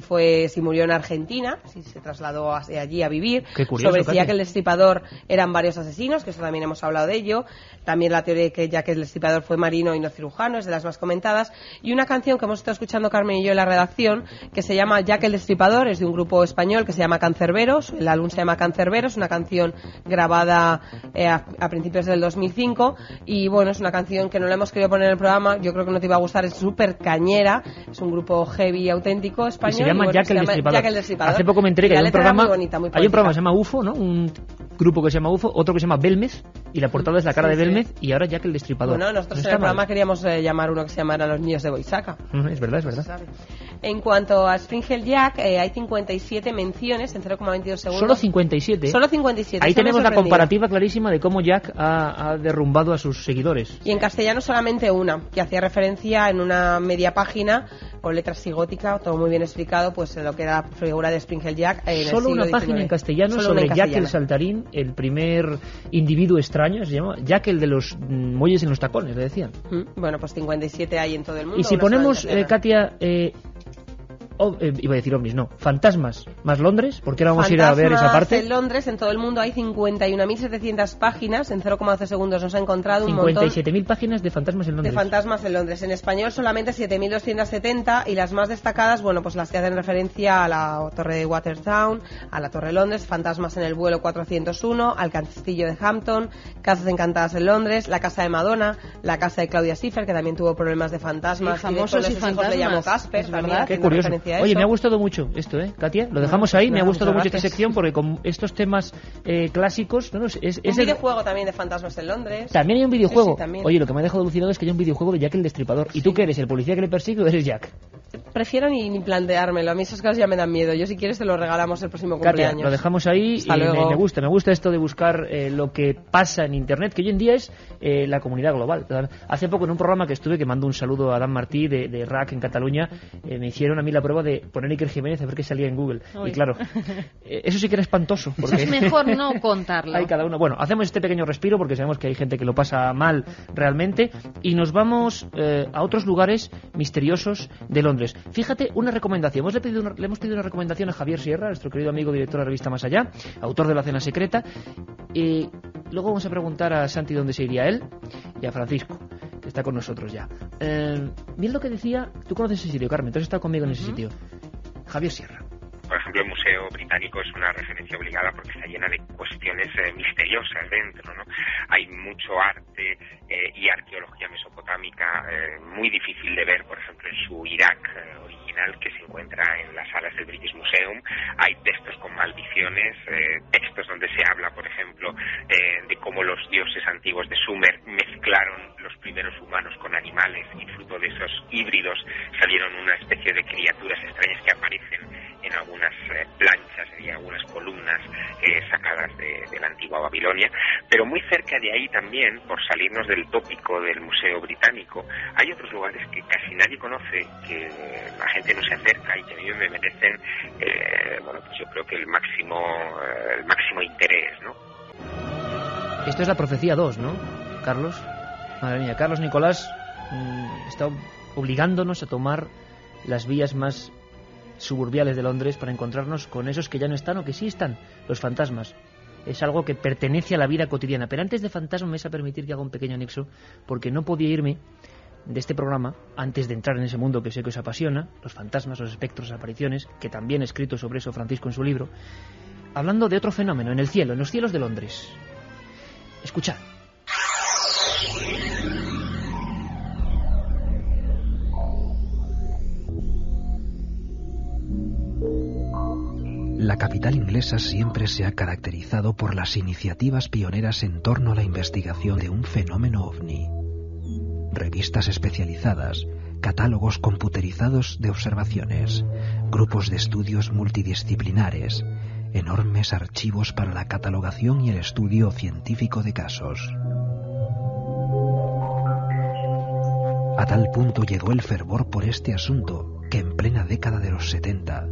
murió en Argentina, si se trasladó hacia allí a vivir. Qué curioso, sobre si Jack el Destripador eran varios asesinos, que eso también hemos hablado de ello. También la teoría de que Jack el Destripador fue marino y no cirujano, es de las más comentadas. Y una canción que hemos estado escuchando Carmen y yo en la redacción, que se llama Jack el Destripador, es de un grupo español que se llama Cancerberos. El álbum se llama Cancerberos, una canción grabada a principios del 2005. Y bueno, es una canción que no la hemos querido poner en el programa. Yo creo que no te iba a gustar, es súper cañera. Es un grupo heavy auténtico español. Y se llama Jack el Destripador. Jack el Destripador. Hace poco me enteré que hay un programa. Bonita, hay un programa que se llama UFO, ¿no? Un grupo que se llama UFO, otro que se llama Belmez, y la portada es la cara de Belmez, y ahora Jack el Destripador. Bueno, nosotros en el programa queríamos llamar uno que se llamara Los Niños de Boisaca. Es verdad, es verdad. En cuanto a Spring Hill Jack, hay 57 menciones en 0,22 segundos. ¿Solo 57? Solo 57. Ahí tenemos la comparativa clarísima de cómo Jack ha derrumbado a sus seguidores. Y en castellano solamente una, que hacía referencia en una media página, con letras sigótica, todo muy bien explicado, pues lo que era la figura de Spring Hill Jack en Solo el siglo una página XIX. en castellano sobre Jack el saltarín, el primer individuo extraño, se llama Jack el de los muelles en los tacones, le decían. Bueno, pues 57 hay en todo el mundo. Y si ponemos, Katia, iba a decir ovnis, no, fantasmas más Londres, porque ahora vamos a ir a ver esa parte. En Londres, en todo el mundo hay 51.700 páginas, en 0,12 segundos nos ha encontrado un montón. 57.000 páginas de fantasmas en Londres. De fantasmas en Londres. En español solamente 7.270, y las más destacadas, bueno, pues las que hacen referencia a la Torre de Watertown, a la Torre de Londres, fantasmas en el vuelo 401, al castillo de Hampton, casas encantadas en Londres, la casa de Madonna, la casa de Claudia Schiffer, que también tuvo problemas de fantasmas. Famosos y fantasmas. Le llamó Casper, también. Qué curioso. Oye, me ha gustado mucho esto, Katia, lo dejamos ahí. Me ha gustado mucho esta sección porque con estos temas clásicos, ¿no? Es un videojuego también de fantasmas en Londres. También hay un videojuego. Sí, oye, lo que me ha dejado alucinado es que hay un videojuego de Jack el Destripador. ¿Y tú qué eres? ¿El policía que le persigue o eres Jack? Prefiero ni planteármelo. A mí esas cosas ya me dan miedo. Yo, si quieres, te lo regalamos el próximo cumpleaños. Katia, lo dejamos ahí. Hasta y luego. me gusta esto de buscar lo que pasa en Internet, que hoy en día es la comunidad global. Hace poco en un programa que estuve, que mando un saludo a Dan Martí de RAC en Cataluña, me hicieron a mí la prueba de poner Iker Jiménez a ver qué salía en Google. Uy. Y claro, eso sí que era espantoso. Porque es mejor no contarlo. Hay cada uno. Bueno, hacemos este pequeño respiro porque sabemos que hay gente que lo pasa mal realmente, y nos vamos a otros lugares misteriosos de Londres. Fíjate, una recomendación. Le hemos pedido una recomendación a Javier Sierra, nuestro querido amigo director de la revista Más Allá, autor de La Cena Secreta. Luego vamos a preguntar a Santi dónde se iría él, y a Francisco, que está con nosotros ya. Bien lo que decía, tú conoces ese sitio, Carmen, tú has estado conmigo en ese sitio. Javier Sierra. Por ejemplo, el Museo Británico es una referencia obligada porque está llena de cuestiones misteriosas dentro, ¿no? Hay mucho arte y arqueología mesopotámica muy difícil de ver, por ejemplo, en su Irak original, que se encuentra en las salas del British Museum. Hay textos con maldiciones, textos donde se habla, por ejemplo, de cómo los dioses antiguos de Sumer mezclaron los primeros humanos con animales, y fruto de esos híbridos salieron una especie de criaturas extrañas que aparecen en algunas planchas y algunas columnas sacadas de la antigua Babilonia. Pero muy cerca de ahí también, por salirnos del tópico del Museo Británico, hay otros lugares que casi nadie conoce, que la gente no se acerca y que a mí me merecen, bueno, pues yo creo que el máximo interés, ¿no? Esto es la Profecía 2, ¿no, Carlos? Madre mía, Carlos Nicolás está obligándonos a tomar las vías más suburbiales de Londres para encontrarnos con esos que ya no están o que sí están, los fantasmas. Es algo que pertenece a la vida cotidiana. Pero antes de fantasmas me vais a permitir que haga un pequeño anexo, porque no podía irme de este programa antes de entrar en ese mundo que sé que os apasiona, los fantasmas, los espectros, las apariciones, que también ha escrito sobre eso Francisco en su libro, hablando de otro fenómeno en el cielo, en los cielos de Londres. Escuchad. La capital inglesa siempre se ha caracterizado por las iniciativas pioneras en torno a la investigación de un fenómeno ovni. Revistas especializadas, catálogos computerizados de observaciones, grupos de estudios multidisciplinares, enormes archivos para la catalogación y el estudio científico de casos. A tal punto llegó el fervor por este asunto que en plena década de los 70,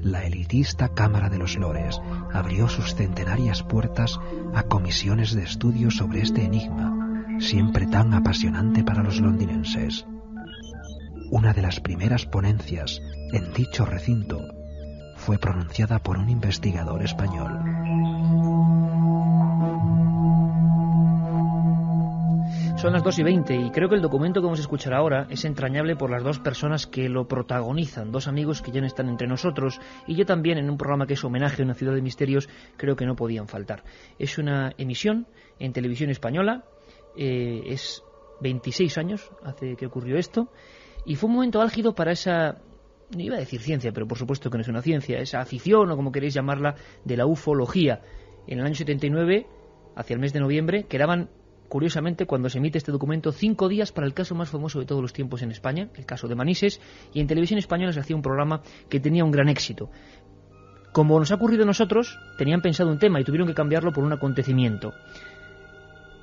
la elitista Cámara de los Lores abrió sus centenarias puertas a comisiones de estudio sobre este enigma, siempre tan apasionante para los londinenses. Una de las primeras ponencias en dicho recinto fue pronunciada por un investigador español. Son las 2:20 y creo que el documento que vamos a escuchar ahora es entrañable por las dos personas que lo protagonizan, dos amigos que ya no están entre nosotros, y yo también, en un programa que es homenaje a una ciudad de misterios, creo que no podían faltar. Es una emisión en televisión española, es 26 años hace que ocurrió esto, y fue un momento álgido para esa, no iba a decir ciencia, pero por supuesto que no es una ciencia, esa afición, o como queréis llamarla, de la ufología. En el año 79, hacia el mes de noviembre, quedaban, curiosamente, cuando se emite este documento, 5 días para el caso más famoso de todos los tiempos en España, el caso de Manises, y en televisión española se hacía un programa que tenía un gran éxito. Como nos ha ocurrido a nosotros, tenían pensado un tema y tuvieron que cambiarlo por un acontecimiento.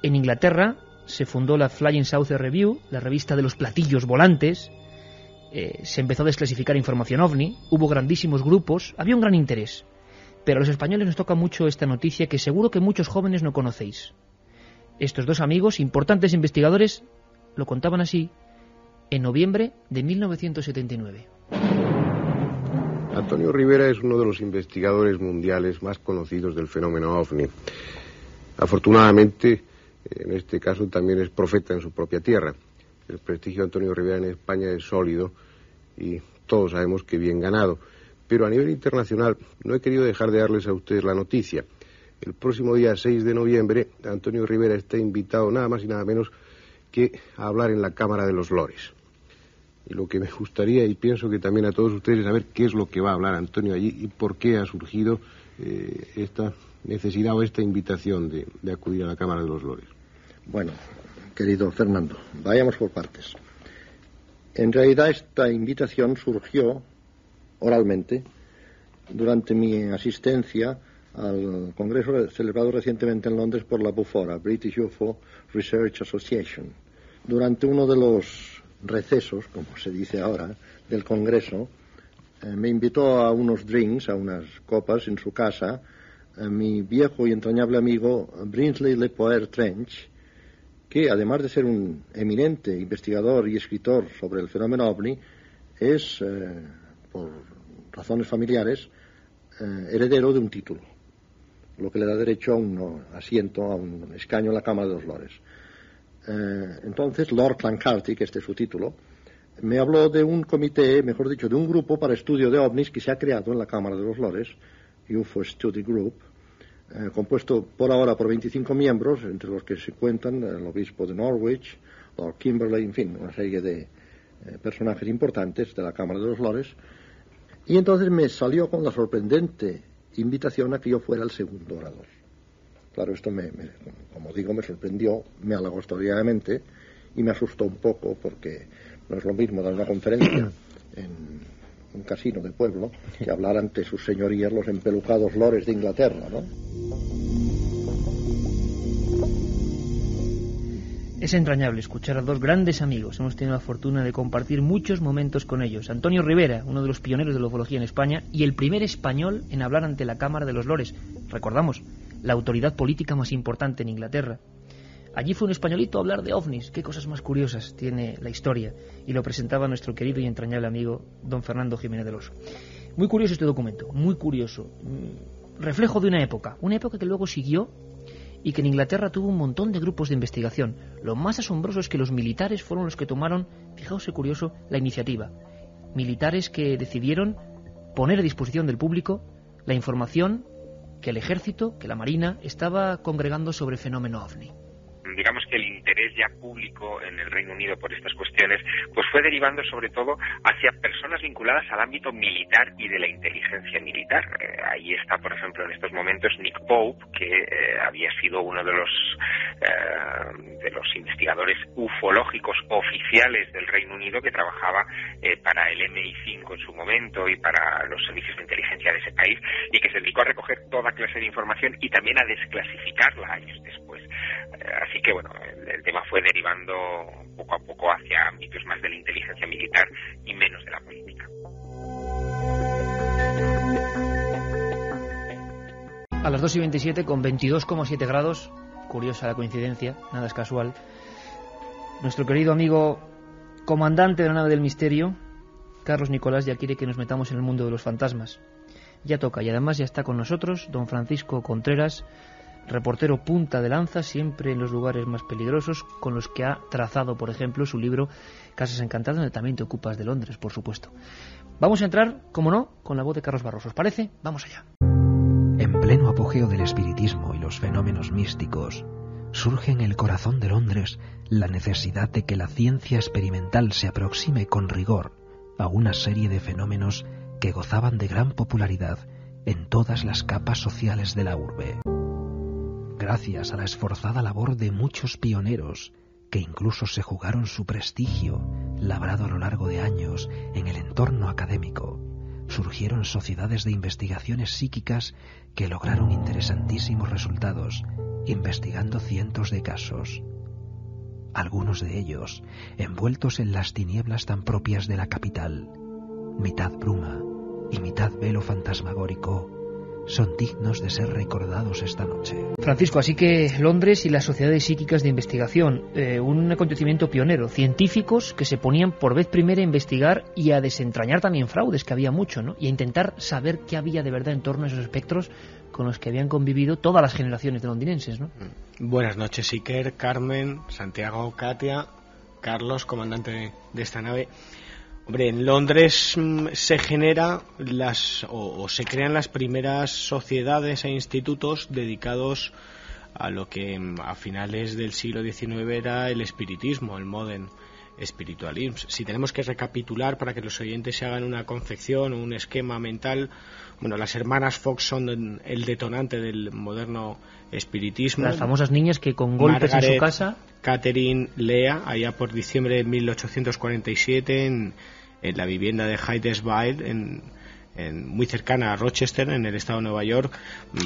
En Inglaterra se fundó la Flying Saucer Review, la revista de los platillos volantes, se empezó a desclasificar información ovni, hubo grandísimos grupos, había un gran interés. Pero a los españoles nos toca mucho esta noticia que seguro que muchos jóvenes no conocéis. Estos dos amigos, importantes investigadores, lo contaban así en noviembre de 1979. Antonio Rivera es uno de los investigadores mundiales más conocidos del fenómeno OVNI. Afortunadamente, en este caso también es profeta en su propia tierra. El prestigio de Antonio Rivera en España es sólido y todos sabemos que bien ganado. Pero a nivel internacional no he querido dejar de darles a ustedes la noticia. El próximo día 6 de noviembre, Antonio Rivera está invitado nada más y nada menos que a hablar en la Cámara de los Lores. Y lo que me gustaría, y pienso que también a todos ustedes, es saber qué es lo que va a hablar Antonio allí y por qué ha surgido esta necesidad o esta invitación de acudir a la Cámara de los Lores. Bueno, querido Fernando, vayamos por partes. En realidad esta invitación surgió oralmente durante mi asistencia al congreso celebrado recientemente en Londres por la BUFORA, British UFO Research Association. Durante uno de los recesos, como se dice ahora, del congreso, me invitó a unos drinks, a unas copas en su casa, mi viejo y entrañable amigo Brinsley Le Poer Trench, que además de ser un eminente investigador y escritor sobre el fenómeno OVNI, es, por razones familiares, heredero de un título, lo que le da derecho a un asiento, a un escaño en la Cámara de los Lores. Entonces, Lord Clancarty, que este es su título, me habló de un comité, mejor dicho, de un grupo para estudio de ovnis que se ha creado en la Cámara de los Lores, UFO Study Group, compuesto por ahora por 25 miembros, entre los que se cuentan el obispo de Norwich, Lord Kimberley, en fin, una serie de personajes importantes de la Cámara de los Lores. Y entonces me salió con la sorprendente invitación a que yo fuera el segundo orador. Claro, esto como digo, me sorprendió, me halagó extraordinariamente y me asustó un poco porque no es lo mismo dar una conferencia en un casino de pueblo que hablar ante sus señorías los empelucados lores de Inglaterra, ¿no? Es entrañable escuchar a dos grandes amigos. Hemos tenido la fortuna de compartir muchos momentos con ellos. Antonio Rivera, uno de los pioneros de la ufología en España y el primer español en hablar ante la Cámara de los Lores. Recordamos, la autoridad política más importante en Inglaterra. Allí fue un españolito a hablar de ovnis. Qué cosas más curiosas tiene la historia. Y lo presentaba nuestro querido y entrañable amigo don Fernando Jiménez del Oso. Muy curioso este documento, muy curioso. Reflejo de una época que luego siguió y que en Inglaterra tuvo un montón de grupos de investigación. Lo más asombroso es que los militares fueron los que tomaron, fijaos qué curioso, la iniciativa. Militares que decidieron poner a disposición del público la información que el ejército, que la marina, estaba congregando sobre el fenómeno OVNI. Digamos que el interés ya público en el Reino Unido por estas cuestiones pues fue derivando sobre todo hacia personas vinculadas al ámbito militar y de la inteligencia militar. Ahí está, por ejemplo, en estos momentos Nick Pope, que había sido uno de los investigadores ufológicos oficiales del Reino Unido, que trabajaba para el MI5 en su momento y para los servicios de inteligencia de ese país, y que se dedicó a recoger toda clase de información y también a desclasificarla años después. Así que bueno, el tema fue derivando poco a poco hacia ámbitos más de la inteligencia militar y menos de la política. A las 2:27 con 22,7 grados, curiosa la coincidencia, nada es casual, nuestro querido amigo comandante de la nave del misterio, Carlos Nicolás, ya quiere que nos metamos en el mundo de los fantasmas. Ya toca, y además ya está con nosotros don Francisco Contreras, reportero punta de lanza, siempre en los lugares más peligrosos, con los que ha trazado, por ejemplo, su libro Casas Encantadas, donde también te ocupas de Londres, por supuesto. Vamos a entrar, como no, con la voz de Carlos Barroso. ¿Os parece? Vamos allá. En pleno apogeo del espiritismo y los fenómenos místicos, surge en el corazón de Londres la necesidad de que la ciencia experimental se aproxime con rigor a una serie de fenómenos que gozaban de gran popularidad en todas las capas sociales de la urbe. Gracias a la esforzada labor de muchos pioneros, que incluso se jugaron su prestigio, labrado a lo largo de años en el entorno académico, surgieron sociedades de investigaciones psíquicas que lograron interesantísimos resultados, investigando cientos de casos. Algunos de ellos, envueltos en las tinieblas tan propias de la capital, mitad bruma y mitad velo fantasmagórico, son dignos de ser recordados esta noche. Francisco, así que Londres y las sociedades psíquicas de investigación, un acontecimiento pionero, científicos que se ponían por vez primera a investigar y a desentrañar también fraudes, que había mucho, ¿no? Y a intentar saber qué había de verdad en torno a esos espectros con los que habían convivido todas las generaciones de londinenses, ¿no? Buenas noches, Iker, Carmen, Santiago, Katia, Carlos, comandante de esta nave. Hombre, en Londres se genera se crean las primeras sociedades e institutos dedicados a lo que a finales del siglo XIX era el espiritismo, el modern spiritualism. Si tenemos que recapitular para que los oyentes se hagan una concepción o un esquema mental, bueno, las hermanas Fox son el detonante del moderno espiritismo. Las famosas niñas que con golpes Margaret, en su casa... Catherine Lea, allá por diciembre de 1847 en la vivienda de Hydesville, muy cercana a Rochester, en el estado de Nueva York,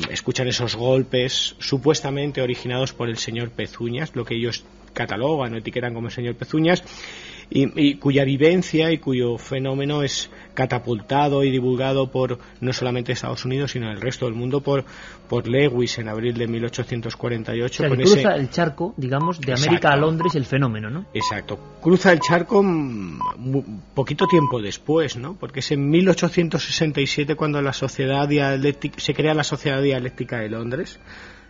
escuchan esos golpes supuestamente originados por el señor Pezuñas, lo que ellos catalogan o etiquetan como el señor Pezuñas, y cuya vivencia y cuyo fenómeno es catapultado y divulgado por no solamente Estados Unidos sino el resto del mundo por Lewis en abril de 1848. O sea, que cruza el charco, digamos, de América a Londres el fenómeno, ¿no? Exacto. Cruza el charco poquito tiempo después, ¿no? Porque es en 1867 cuando se crea la Sociedad Dialéctica de Londres,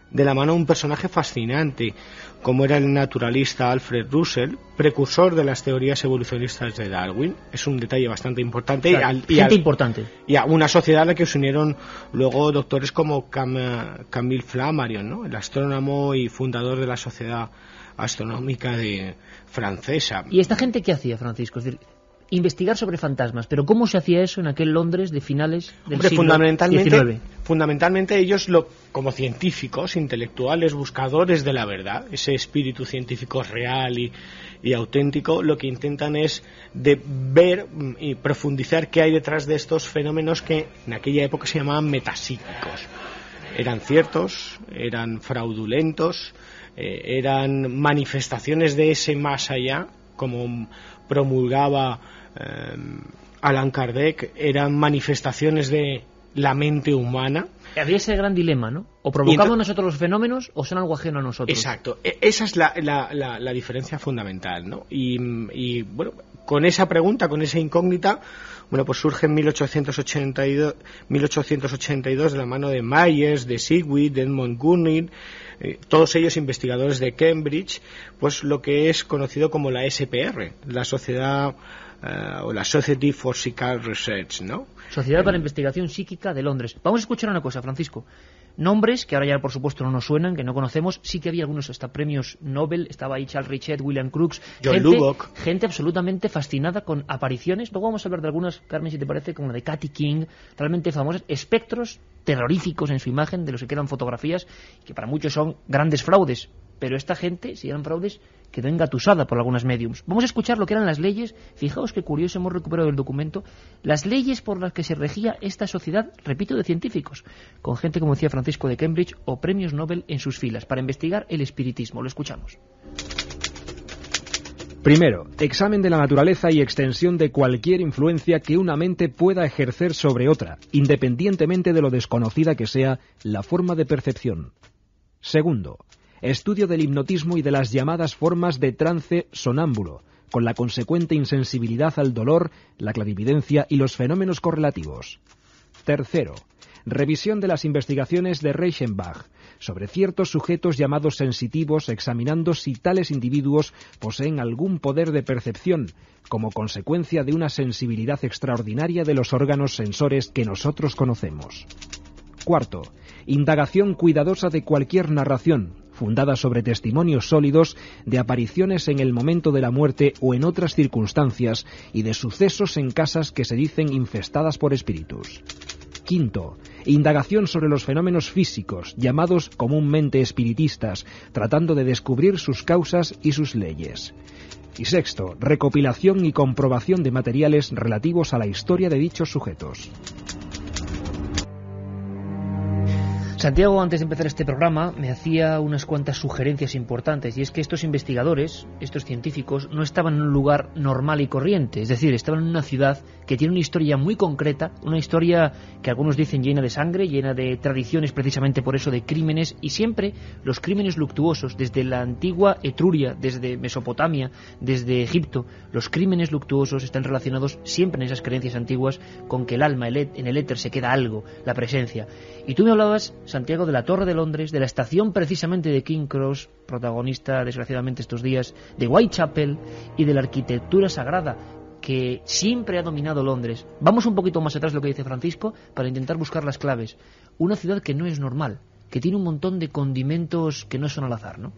de la mano de un personaje fascinante, como era el naturalista Alfred Russell, precursor de las teorías evolucionistas de Darwin. Es un detalle bastante importante. Claro, importante. Y a una sociedad a la que se unieron luego doctores como Camille Flammarion, ¿no? El astrónomo y fundador de la Sociedad Astronómica francesa. ¿Y esta gente qué hacía, Francisco? Es decir, investigar sobre fantasmas, pero ¿cómo se hacía eso en aquel Londres de finales del siglo XIX? Fundamentalmente ellos, como científicos, intelectuales, buscadores de la verdad, ese espíritu científico real y auténtico, lo que intentan es de ver y profundizar qué hay detrás de estos fenómenos que en aquella época se llamaban metapsíquicos. Eran ciertos, eran fraudulentos, eran manifestaciones de ese más allá, como promulgaba Allan Kardec, eran manifestaciones de la mente humana. Había ese gran dilema, ¿no? O provocamos nosotros los fenómenos o son algo ajeno a nosotros. Exacto, esa es la diferencia fundamental, ¿no? Y bueno, con esa pregunta, con esa incógnita, bueno, pues surge en 1882 de la mano de Myers, de Sigwith, de Edmund Gurney, todos ellos investigadores de Cambridge, pues lo que es conocido como la SPR, la Sociedad o la Society for Psychical Research, ¿no? Sociedad para Investigación Psíquica de Londres. Vamos a escuchar una cosa, Francisco. Nombres que ahora ya por supuesto no nos suenan, que no conocemos. Sí que había algunos hasta premios Nobel. Estaba ahí Charles Richet, William Crookes, John Lubbock. Gente absolutamente fascinada con apariciones. Luego vamos a hablar de algunas, Carmen, si te parece, como la de Katy King, realmente famosas, espectros terroríficos en su imagen, de los que quedan fotografías, que para muchos son grandes fraudes. Pero esta gente, si eran fraudes, quedó engatusada por algunas mediums. Vamos a escuchar lo que eran las leyes. Fijaos qué curioso, hemos recuperado el documento. Las leyes por las que se regía esta sociedad, repito, de científicos, con gente, como decía Francisco, de Cambridge o premios Nobel en sus filas, para investigar el espiritismo. Lo escuchamos. Primero, examen de la naturaleza y extensión de cualquier influencia que una mente pueda ejercer sobre otra, independientemente de lo desconocida que sea la forma de percepción. Segundo, estudio del hipnotismo y de las llamadas formas de trance sonámbulo, con la consecuente insensibilidad al dolor, la clarividencia y los fenómenos correlativos. Tercero, Revisión de las investigaciones de Reichenbach sobre ciertos sujetos llamados sensitivos, examinando si tales individuos poseen algún poder de percepción como consecuencia de una sensibilidad extraordinaria de los órganos sensores que nosotros conocemos. Cuarto, indagación cuidadosa de cualquier narración, fundada sobre testimonios sólidos de apariciones en el momento de la muerte o en otras circunstancias y de sucesos en casas que se dicen infestadas por espíritus. Quinto, indagación sobre los fenómenos físicos, llamados comúnmente espiritistas, tratando de descubrir sus causas y sus leyes. Y sexto, recopilación y comprobación de materiales relativos a la historia de dichos sujetos. Santiago, antes de empezar este programa, me hacía unas cuantas sugerencias importantes, y es que estos investigadores, estos científicos, no estaban en un lugar normal y corriente, es decir, estaban en una ciudad que tiene una historia muy concreta, una historia que algunos dicen llena de sangre, llena de tradiciones precisamente por eso de crímenes, y siempre los crímenes luctuosos, desde la antigua Etruria, desde Mesopotamia, desde Egipto, los crímenes luctuosos están relacionados siempre en esas creencias antiguas con que el alma, en el éter se queda algo, la presencia. Y tú me hablabas, Santiago, de la Torre de Londres, de la estación precisamente de King Cross, protagonista desgraciadamente estos días, de Whitechapel y de la arquitectura sagrada que siempre ha dominado Londres. Vamos un poquito más atrás de lo que dice Francisco para intentar buscar las claves. Una ciudad que no es normal, que tiene un montón de condimentos que no son al azar, ¿no?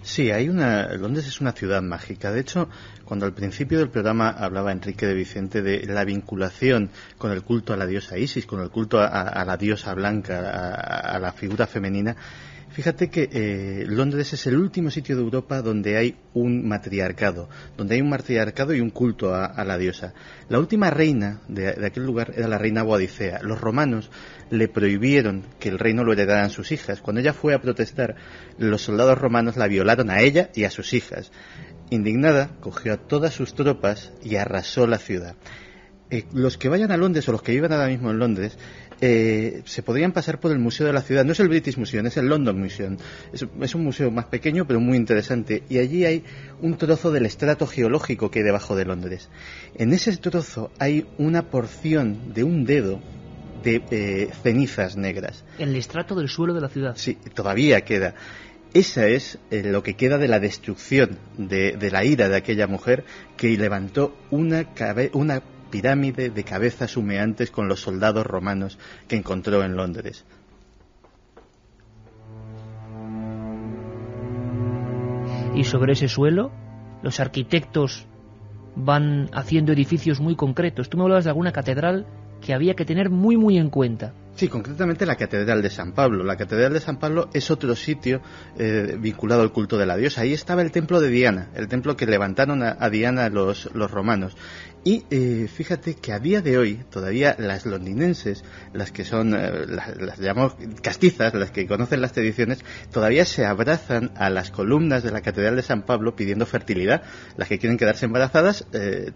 Sí, Londres es una ciudad mágica. De hecho, cuando al principio del programa hablaba Enrique de Vicente de la vinculación con el culto a la diosa Isis, con el culto a la diosa blanca, a la figura femenina, fíjate que Londres es el último sitio de Europa donde hay un matriarcado, y un culto a la diosa. La última reina de aquel lugar era la reina Boadicea. Los romanos le prohibieron que el reino lo heredaran sus hijas. Cuando ella fue a protestar, los soldados romanos la violaron a ella y a sus hijas. Indignada, cogió a todas sus tropas y arrasó la ciudad. Los que vayan a Londres o los que vivan ahora mismo en Londres se podrían pasar por el museo de la ciudad. No es el British Museum, es el London Museum. Es un museo más pequeño pero muy interesante, y allí hay un trozo del estrato geológico que hay debajo de Londres. En ese trozo hay una porción de un dedo de cenizas negras. En el estrato del suelo de la ciudad. Sí, todavía queda. Esa es lo que queda de la destrucción de la ira de aquella mujer que levantó una pirámide de cabezas humeantes con los soldados romanos que encontró en Londres. Y sobre ese suelo, los arquitectos van haciendo edificios muy concretos. Tú me hablabas de alguna catedral que había que tener muy muy en cuenta. Sí, concretamente la Catedral de San Pablo. La Catedral de San Pablo es otro sitio vinculado al culto de la diosa. Ahí estaba el templo de Diana, el templo que levantaron a Diana los romanos. Y fíjate que a día de hoy todavía las londinenses, las que son, las llamamos castizas, las que conocen las tradiciones, todavía se abrazan a las columnas de la Catedral de San Pablo pidiendo fertilidad. Las que quieren quedarse embarazadas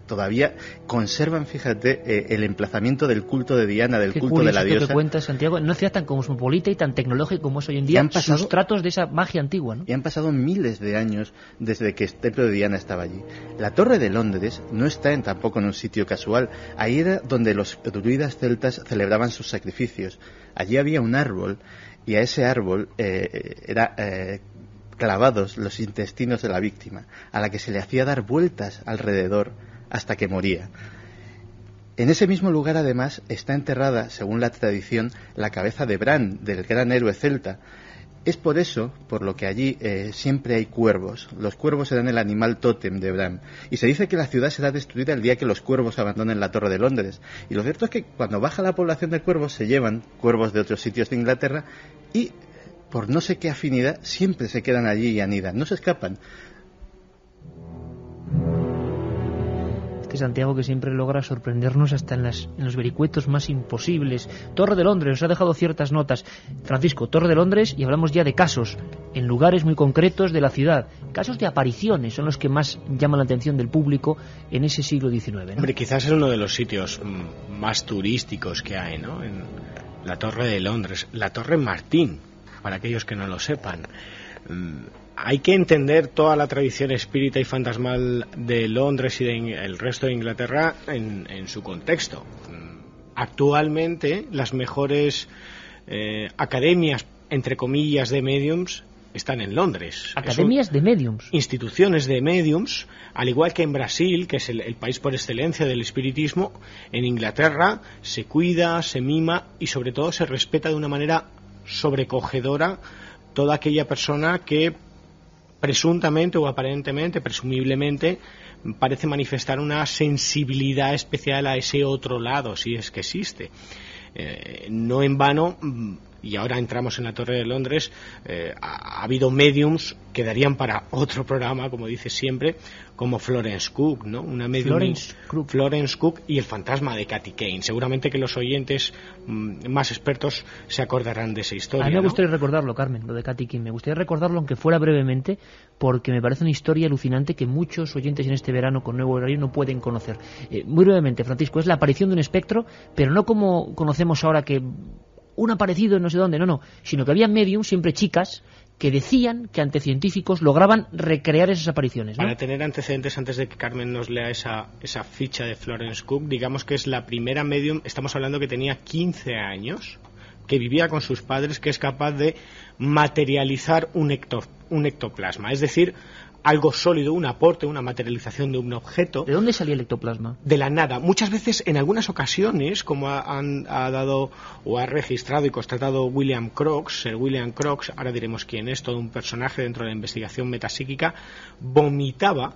todavía conservan, fíjate, el emplazamiento del culto de Diana, del culto de la diosa. Santiago, no ciudad tan cosmopolita y tan tecnológica como es hoy en día, sustratos de esa magia antigua, ¿no? Y han pasado miles de años desde que el templo de Diana estaba allí. La Torre de Londres no está tampoco en un sitio casual. Ahí era donde los druidas celtas celebraban sus sacrificios. Allí había un árbol, y a ese árbol clavados los intestinos de la víctima, a la que se le hacía dar vueltas alrededor hasta que moría. En ese mismo lugar, además, está enterrada, según la tradición, la cabeza de Bran, del gran héroe celta. Es por eso, por lo que allí siempre hay cuervos. Los cuervos serán el animal tótem de Bran. Y se dice que la ciudad será destruida el día que los cuervos abandonen la Torre de Londres. Y lo cierto es que cuando baja la población de cuervos, se llevan cuervos de otros sitios de Inglaterra y, por no sé qué afinidad, siempre se quedan allí y anidan. No se escapan. Santiago, que siempre logra sorprendernos hasta en los vericuetos más imposibles. Torre de Londres, nos ha dejado ciertas notas. Francisco, Torre de Londres, y hablamos ya de casos en lugares muy concretos de la ciudad. Casos de apariciones son los que más llaman la atención del público en ese siglo XIX, ¿no? Hombre, quizás es uno de los sitios más turísticos que hay, ¿no? En la Torre de Londres, la Torre Martín, para aquellos que no lo sepan. Hay que entender toda la tradición espírita y fantasmal de Londres y del resto de Inglaterra en su contexto. actualmente las mejores academias, entre comillas, de mediums están en Londres. Academias de mediums. Instituciones de mediums, al igual que en Brasil, que es el país por excelencia del espiritismo. En Inglaterra se cuida, se mima y sobre todo se respeta de una manera sobrecogedora toda aquella persona que presuntamente o aparentemente, presumiblemente, parece manifestar una sensibilidad especial a ese otro lado, si es que existe. No en vano, y ahora entramos en la Torre de Londres, ha habido mediums que darían para otro programa, como dice siempre, como Florence Cook, ¿no? Una medium, Florence Cook y el fantasma de Katy Kane. Seguramente que los oyentes más expertos se acordarán de esa historia. A mí me gustaría recordarlo, Carmen, lo de Katy Kane. Me gustaría recordarlo, aunque fuera brevemente, porque me parece una historia alucinante que muchos oyentes en este verano con nuevo horario no pueden conocer. Muy brevemente, Francisco, es la aparición de un espectro, pero no como conocemos ahora que un aparecido en no sé dónde, no, sino que había mediums, siempre chicas, que decían que ante científicos lograban recrear esas apariciones, ¿no? Para tener antecedentes, antes de que Carmen nos lea esa ficha de Florence Cook, digamos que es la primera medium, estamos hablando que tenía 15 años, que vivía con sus padres, que es capaz de materializar un ectoplasma, es decir, algo sólido, un aporte, una materialización de un objeto. ¿De dónde salía el ectoplasma? De la nada. Muchas veces, en algunas ocasiones, como ha dado o ha registrado y constatado William Crookes, Sir William Crookes, ahora diremos quién es, todo un personaje dentro de la investigación metapsíquica, vomitaba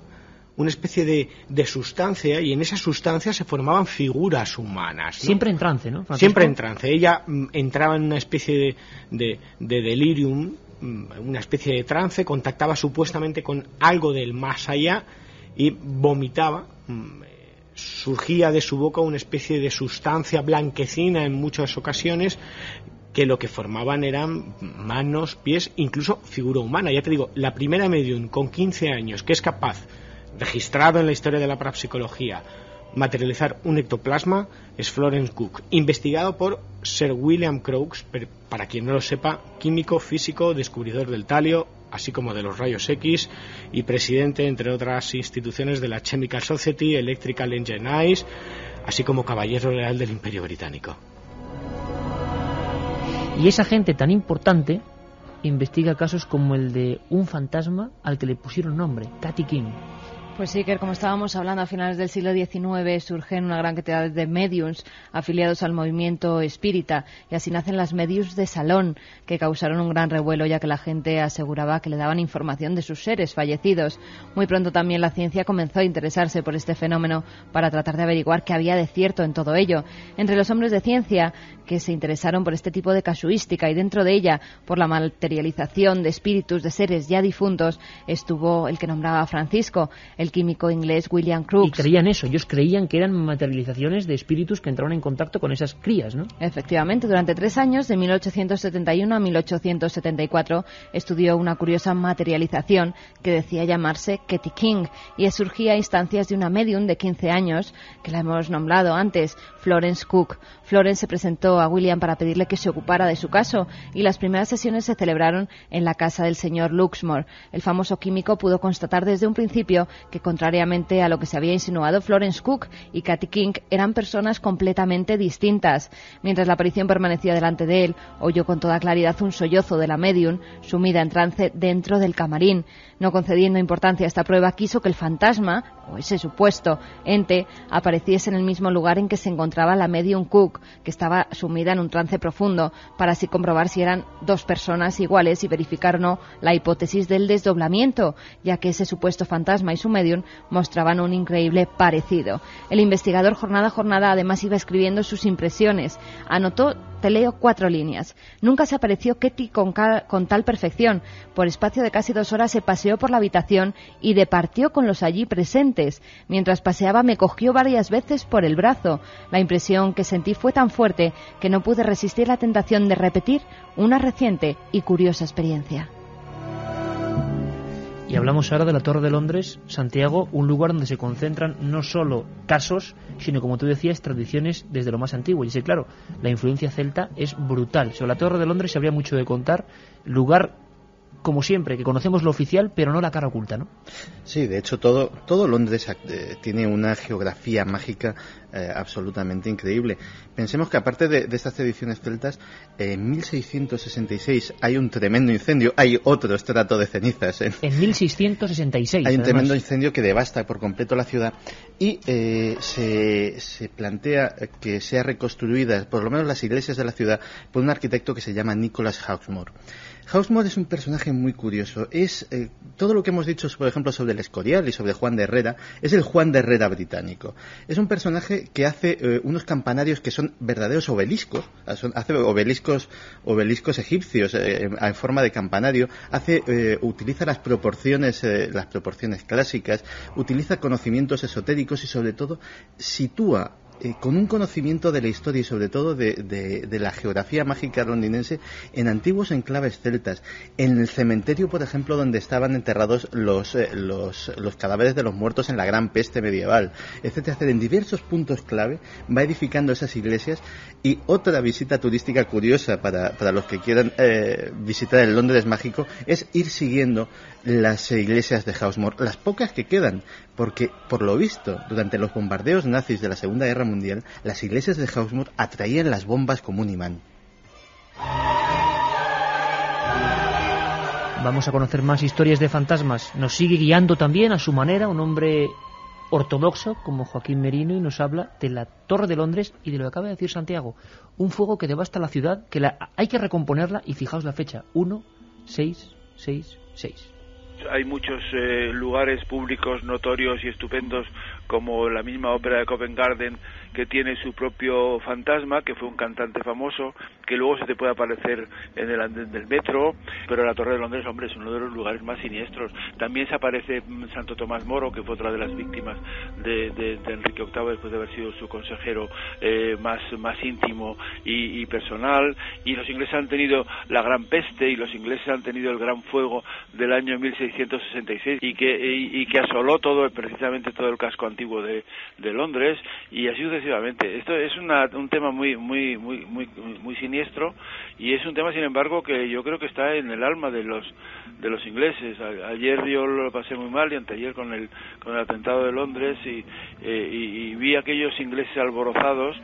una especie de sustancia, y en esa sustancia se formaban figuras humanas, ¿no? Siempre en trance, ¿no, Francisco? Siempre en trance. Ella entraba en una especie de delirium, una especie de trance, contactaba supuestamente con algo del más allá y vomitaba. Surgía de su boca una especie de sustancia blanquecina en muchas ocasiones, que lo que formaban eran manos, pies, incluso figura humana. Ya te digo, la primera medium con 15 años que es capaz, registrado en la historia de la parapsicología, materializar un ectoplasma es Florence Cook, investigado por Sir William Crookes, para quien no lo sepa, químico, físico, descubridor del talio, así como de los rayos X, y presidente, entre otras instituciones, de la Chemical Society, Electrical Engineers, así como caballero real del Imperio Británico. Y esa gente tan importante investiga casos como el de un fantasma al que le pusieron nombre, Katy Kane. Pues sí, que como estábamos hablando, a finales del siglo XIX surgen una gran cantidad de mediums afiliados al movimiento espírita, y así nacen las mediums de salón, que causaron un gran revuelo, ya que la gente aseguraba que le daban información de sus seres fallecidos. Muy pronto también la ciencia comenzó a interesarse por este fenómeno para tratar de averiguar qué había de cierto en todo ello. Entre los hombres de ciencia que se interesaron por este tipo de casuística, y dentro de ella por la materialización de espíritus de seres ya difuntos, estuvo el que nombraba a Francisco, el químico inglés William Crookes. Y creían eso, ellos creían que eran materializaciones de espíritus que entraron en contacto con esas crías, ¿no? Efectivamente, durante 3 años, de 1871 a 1874, estudió una curiosa materialización que decía llamarse Katy Kane, y surgía a instancias de una medium de 15 años, que la hemos nombrado antes, Florence Cook. Florence se presentó a William para pedirle que se ocupara de su caso, y las primeras sesiones se celebraron en la casa del señor Luxmore. El famoso químico pudo constatar desde un principio que, contrariamente a lo que se había insinuado, Florence Cook y Katy Kane eran personas completamente distintas. Mientras la aparición permanecía delante de él, oyó con toda claridad un sollozo de la medium sumida en trance dentro del camarín. No concediendo importancia a esta prueba, quiso que el fantasma, o ese supuesto ente, apareciese en el mismo lugar en que se encontraba la medium Cook, que estaba sumida en un trance profundo, para así comprobar si eran dos personas iguales y verificar o no la hipótesis del desdoblamiento, ya que ese supuesto fantasma y su medium mostraban un increíble parecido. El investigador jornada a jornada además iba escribiendo sus impresiones. Anotó, te leo 4 líneas. Nunca se apareció Katy con tal perfección. Por espacio de casi 2 horas se paseó por la habitación y departió con los allí presentes. Mientras paseaba me cogió varias veces por el brazo. La impresión que sentí fue tan fuerte que no pude resistir la tentación de repetir una reciente y curiosa experiencia. Y hablamos ahora de la Torre de Londres, Santiago, un lugar donde se concentran no solo casos, sino, como tú decías, tradiciones desde lo más antiguo. Y sí, claro, la influencia celta es brutal. Sobre la Torre de Londres habría mucho de contar, lugar como siempre, que conocemos lo oficial, pero no la cara oculta, ¿no? Sí, de hecho todo Londres tiene una geografía mágica absolutamente increíble. Pensemos que aparte de estas tradiciones celtas, en 1666 hay un tremendo incendio, hay otro estrato de cenizas. En 1666. Hay un además. tremendo incendio que devasta por completo la ciudad y se plantea que sea reconstruida, por lo menos las iglesias de la ciudad, por un arquitecto que se llama Nicholas Hawksmoor. Hawksmoor es un personaje muy curioso. Es todo lo que hemos dicho, por ejemplo, sobre el Escorial y sobre Juan de Herrera, es el Juan de Herrera británico. Es un personaje que hace unos campanarios que son verdaderos obeliscos, hace obeliscos egipcios en forma de campanario, utiliza las proporciones clásicas, utiliza conocimientos esotéricos y sobre todo sitúa con un conocimiento de la historia y sobre todo de la geografía mágica londinense en antiguos enclaves celtas, en el cementerio, por ejemplo, donde estaban enterrados los cadáveres de los muertos en la Gran Peste medieval, etcétera. En diversos puntos clave va edificando esas iglesias. Y otra visita turística curiosa para los que quieran visitar el Londres mágico es ir siguiendo las iglesias de Hawksmoor, las pocas que quedan, porque por lo visto durante los bombardeos nazis de la Segunda Guerra Mundial, las iglesias de Hawksmoor atraían las bombas como un imán. Vamos a conocer más historias de fantasmas. Nos sigue guiando también a su manera un hombre ortodoxo como Joaquín Merino y nos habla de la Torre de Londres y de lo que acaba de decir Santiago, un fuego que devasta la ciudad, que hay que recomponerla y fijaos la fecha, 1666. Hay muchos lugares públicos notorios y estupendos, como la misma ópera de Covent Garden, que tiene su propio fantasma, que fue un cantante famoso, que luego se te puede aparecer en el andén del metro, pero la Torre de Londres, hombre, es uno de los lugares más siniestros. También se aparece Santo Tomás Moro, que fue otra de las víctimas de Enrique VIII, después de haber sido su consejero más íntimo y personal, y los ingleses han tenido la Gran Peste, y los ingleses han tenido el Gran Fuego del año 1666, y que asoló precisamente todo el casco antiguo de Londres, y así sucesivamente. Esto es un tema muy siniestro, y es un tema, sin embargo, que yo creo que está en el alma de los ingleses. Ayer yo lo pasé muy mal, y anteayer con el atentado de Londres, y vi a aquellos ingleses alborozados,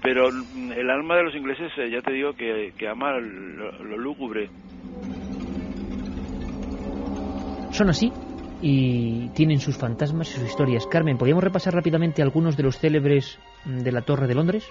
pero el alma de los ingleses, ya te digo, que ama lo lúgubre. Son así y tienen sus fantasmas y sus historias. Carmen, ¿podríamos repasar rápidamente algunos de los célebres de la Torre de Londres?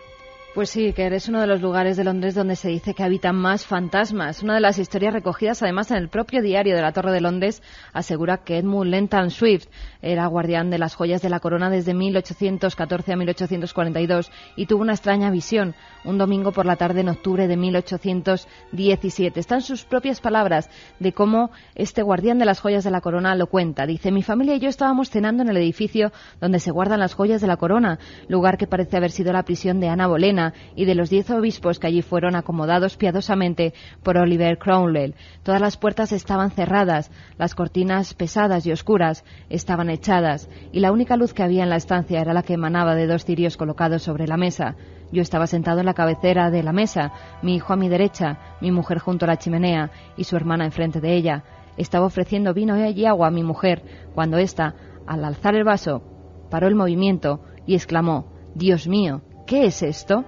Pues sí, que es uno de los lugares de Londres donde se dice que habitan más fantasmas. Una de las historias recogidas además en el propio diario de la Torre de Londres asegura que Edmund Lenthal Swift era guardián de las joyas de la corona desde 1814 a 1842 y tuvo una extraña visión un domingo por la tarde en octubre de 1817. Están sus propias palabras de cómo este guardián de las joyas de la corona lo cuenta. Dice: mi familia y yo estábamos cenando en el edificio donde se guardan las joyas de la corona, lugar que parece haber sido la prisión de Ana Bolena y de los 10 obispos que allí fueron acomodados piadosamente por Oliver Cromwell. Todas las puertas estaban cerradas, las cortinas pesadas y oscuras estaban echadas, y la única luz que había en la estancia era la que emanaba de 2 cirios colocados sobre la mesa. Yo estaba sentado en la cabecera de la mesa, mi hijo a mi derecha, mi mujer junto a la chimenea y su hermana enfrente de ella. Estaba ofreciendo vino y agua a mi mujer, cuando ésta, al alzar el vaso, paró el movimiento y exclamó: «Dios mío, ¿qué es esto?».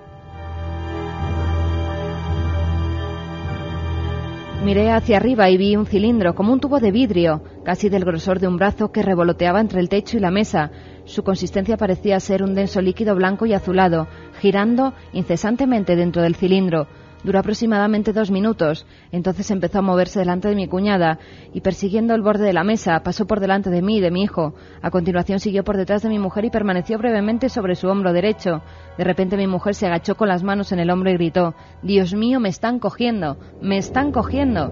Miré hacia arriba y vi un cilindro, como un tubo de vidrio, casi del grosor de un brazo, que revoloteaba entre el techo y la mesa. Su consistencia parecía ser un denso líquido blanco y azulado, girando incesantemente dentro del cilindro. Duró aproximadamente 2 minutos. Entonces empezó a moverse delante de mi cuñada y, persiguiendo el borde de la mesa, pasó por delante de mí y de mi hijo. A continuación siguió por detrás de mi mujer y permaneció brevemente sobre su hombro derecho. De repente mi mujer se agachó con las manos en el hombro y gritó: «Dios mío, me están cogiendo, me están cogiendo».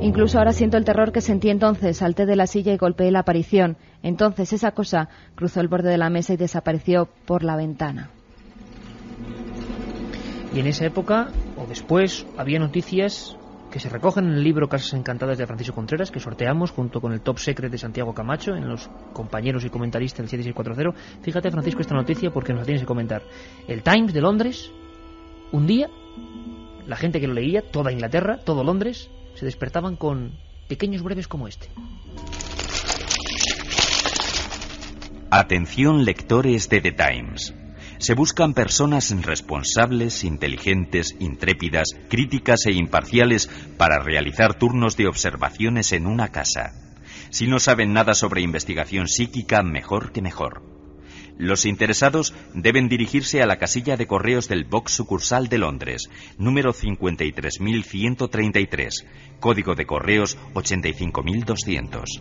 Incluso ahora siento el terror que sentí entonces. Salté de la silla y golpeé la aparición. Entonces esa cosa cruzó el borde de la mesa y desapareció por la ventana. Y en esa época, o después, había noticias que se recogen en el libro Casas Encantadas de Francisco Contreras, que sorteamos junto con el Top Secret de Santiago Camacho, en los compañeros y comentaristas del 7640. Fíjate, Francisco, esta noticia porque nos la tienes que comentar. El Times de Londres, un día, la gente que lo leía, toda Inglaterra, todo Londres, se despertaban con pequeños breves como este. Atención lectores de The Times. Se buscan personas responsables, inteligentes, intrépidas, críticas e imparciales para realizar turnos de observaciones en una casa. Si no saben nada sobre investigación psíquica, mejor que mejor. Los interesados deben dirigirse a la casilla de correos del Box sucursal de Londres, número 53.133, código de correos 85.200.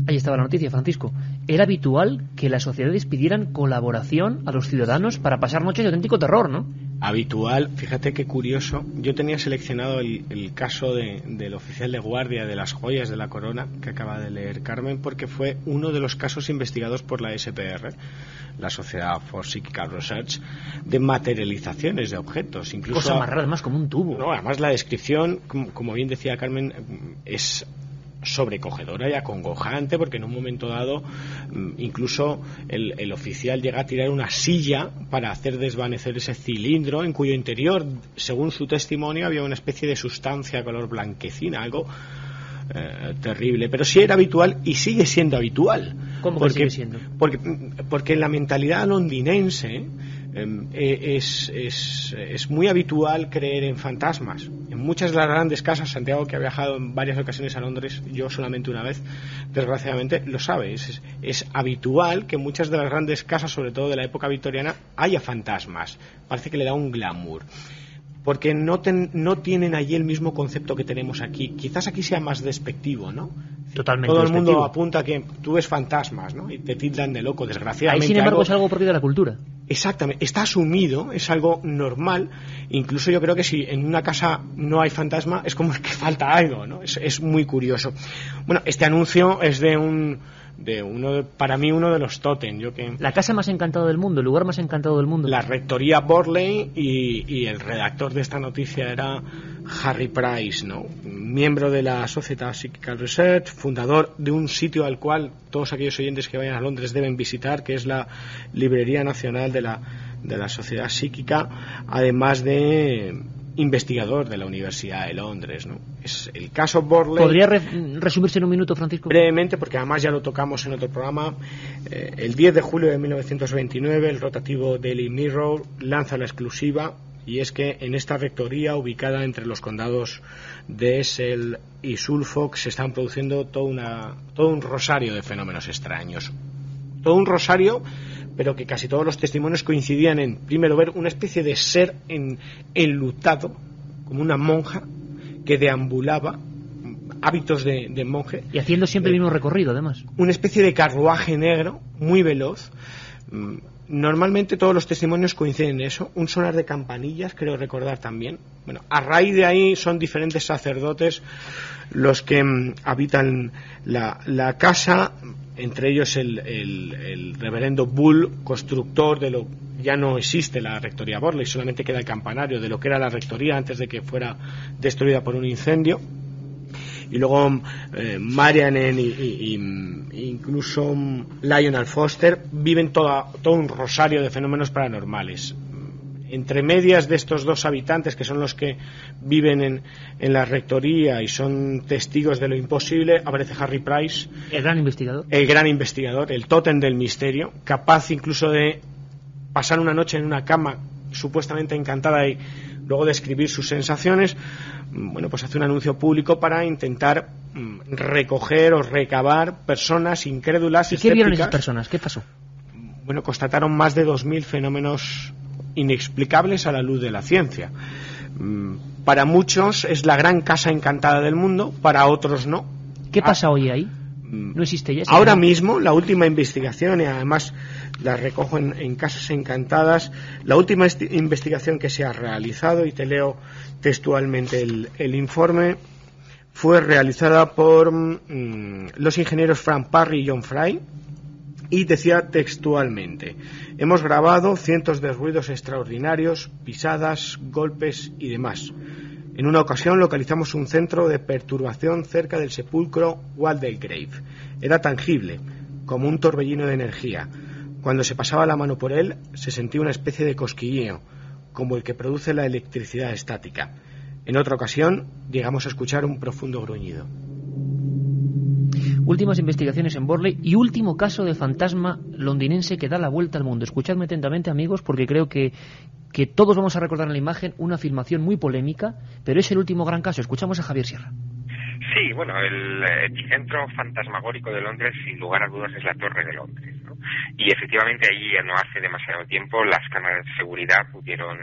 Ahí estaba la noticia, Francisco. Era habitual que las sociedades pidieran colaboración a los ciudadanos para pasar noches de auténtico terror, ¿no? Habitual, fíjate qué curioso. Yo tenía seleccionado el caso del oficial de guardia de las joyas de la corona que acaba de leer Carmen, porque fue uno de los casos investigados por la SPR, la Sociedad for Psychical Research, de materializaciones de objetos. Incluso, cosa más rara, además, como un tubo. No, además la descripción, como bien decía Carmen, es sobrecogedora y acongojante, porque en un momento dado incluso el oficial llega a tirar una silla para hacer desvanecer ese cilindro en cuyo interior, según su testimonio, había una especie de sustancia color blanquecina, algo terrible. Pero sí era habitual y sigue siendo habitual. ¿Cómo que sigue siendo? Porque en la mentalidad londinense es muy habitual creer en fantasmas. En muchas de las grandes casas, Santiago, que ha viajado en varias ocasiones a Londres, yo solamente una vez, desgraciadamente lo sabe, es habitual que en muchas de las grandes casas, sobre todo de la época victoriana, haya fantasmas. Parece que le da un glamour, porque no tienen allí el mismo concepto que tenemos aquí. Quizás aquí sea más despectivo, ¿no? Totalmente. Todo el mundo despectivo. apunta a que tú ves fantasmas, ¿no? Y te tildan de loco, desgraciadamente. Ahí, sin embargo, es algo propio de la cultura. Exactamente, está asumido, es algo normal. Incluso yo creo que si en una casa no hay fantasma, es como que falta algo, ¿no? Es muy curioso. Bueno, este anuncio es para mí uno de los tótem. La casa más encantada del mundo, el lugar más encantado del mundo. La rectoría Borley, y el redactor de esta noticia era Harry Price, ¿no? Miembro de la Sociedad Psychical Research, fundador de un sitio al cual todos aquellos oyentes que vayan a Londres deben visitar, que es la Librería Nacional de la Sociedad Psíquica, además de investigador de la Universidad de Londres, ¿no? Es el caso Borley. ¿Podría resumirse en un minuto, Francisco? Brevemente, porque además ya lo tocamos en otro programa. El 10 de julio de 1929, el rotativo Daily Mirror lanza la exclusiva, y es que en esta rectoría, ubicada entre los condados de Essel y Suffolk, se están produciendo todo un rosario de fenómenos extraños. Todo un rosario, pero que casi todos los testimonios coincidían en, primero, ver una especie de ser enlutado, como una monja, que deambulaba, hábitos de monje. Y haciendo siempre el mismo recorrido, además. Una especie de carruaje negro, muy veloz. Normalmente todos los testimonios coinciden en eso. Un sonar de campanillas, creo recordar también. Bueno, a raíz de ahí son diferentes sacerdotes los que habitan la casa, entre ellos el reverendo Bull, constructor de lo... Ya no existe la rectoría Borley, solamente queda el campanario de lo que era la rectoría antes de que fuera destruida por un incendio. Y luego Marianen y incluso Lionel Foster viven todo un rosario de fenómenos paranormales. Entre medias de estos dos habitantes, que son los que viven en la rectoría y son testigos de lo imposible, aparece Harry Price, el gran investigador, el tótem del misterio, capaz incluso de pasar una noche en una cama supuestamente encantada y luego describir sus sensaciones. Bueno, pues hace un anuncio público para intentar recoger o recabar personas incrédulas. ¿Y qué vieron esas personas? ¿Qué pasó? Bueno, constataron más de 2.000 fenómenos inexplicables a la luz de la ciencia. Para muchos es la gran casa encantada del mundo, para otros no. ¿Qué pasa hoy ahí? ¿No existe ya? Ahora mismo, la última investigación, y además la recojo en Casas Encantadas, la última investigación que se ha realizado, y te leo textualmente el informe, fue realizada por los ingenieros Frank Parry y John Fry, y decía textualmente: hemos grabado cientos de ruidos extraordinarios, pisadas, golpes y demás. En una ocasión localizamos un centro de perturbación cerca del sepulcro Waldegrave. Era tangible, como un torbellino de energía. Cuando se pasaba la mano por él, se sentía una especie de cosquilleo. como el que produce la electricidad estática. En otra ocasión llegamos a escuchar un profundo gruñido. Últimas investigaciones en Borley y último caso de fantasma londinense que da la vuelta al mundo. Escuchadme atentamente, amigos, porque creo que todos vamos a recordar en la imagen una filmación muy polémica, pero es el último gran caso. Escuchamos a Javier Sierra. Sí, bueno, el epicentro fantasmagórico de Londres, sin lugar a dudas, es la Torre de Londres, ¿no? Y efectivamente ahí, no hace demasiado tiempo, las cámaras de seguridad pudieron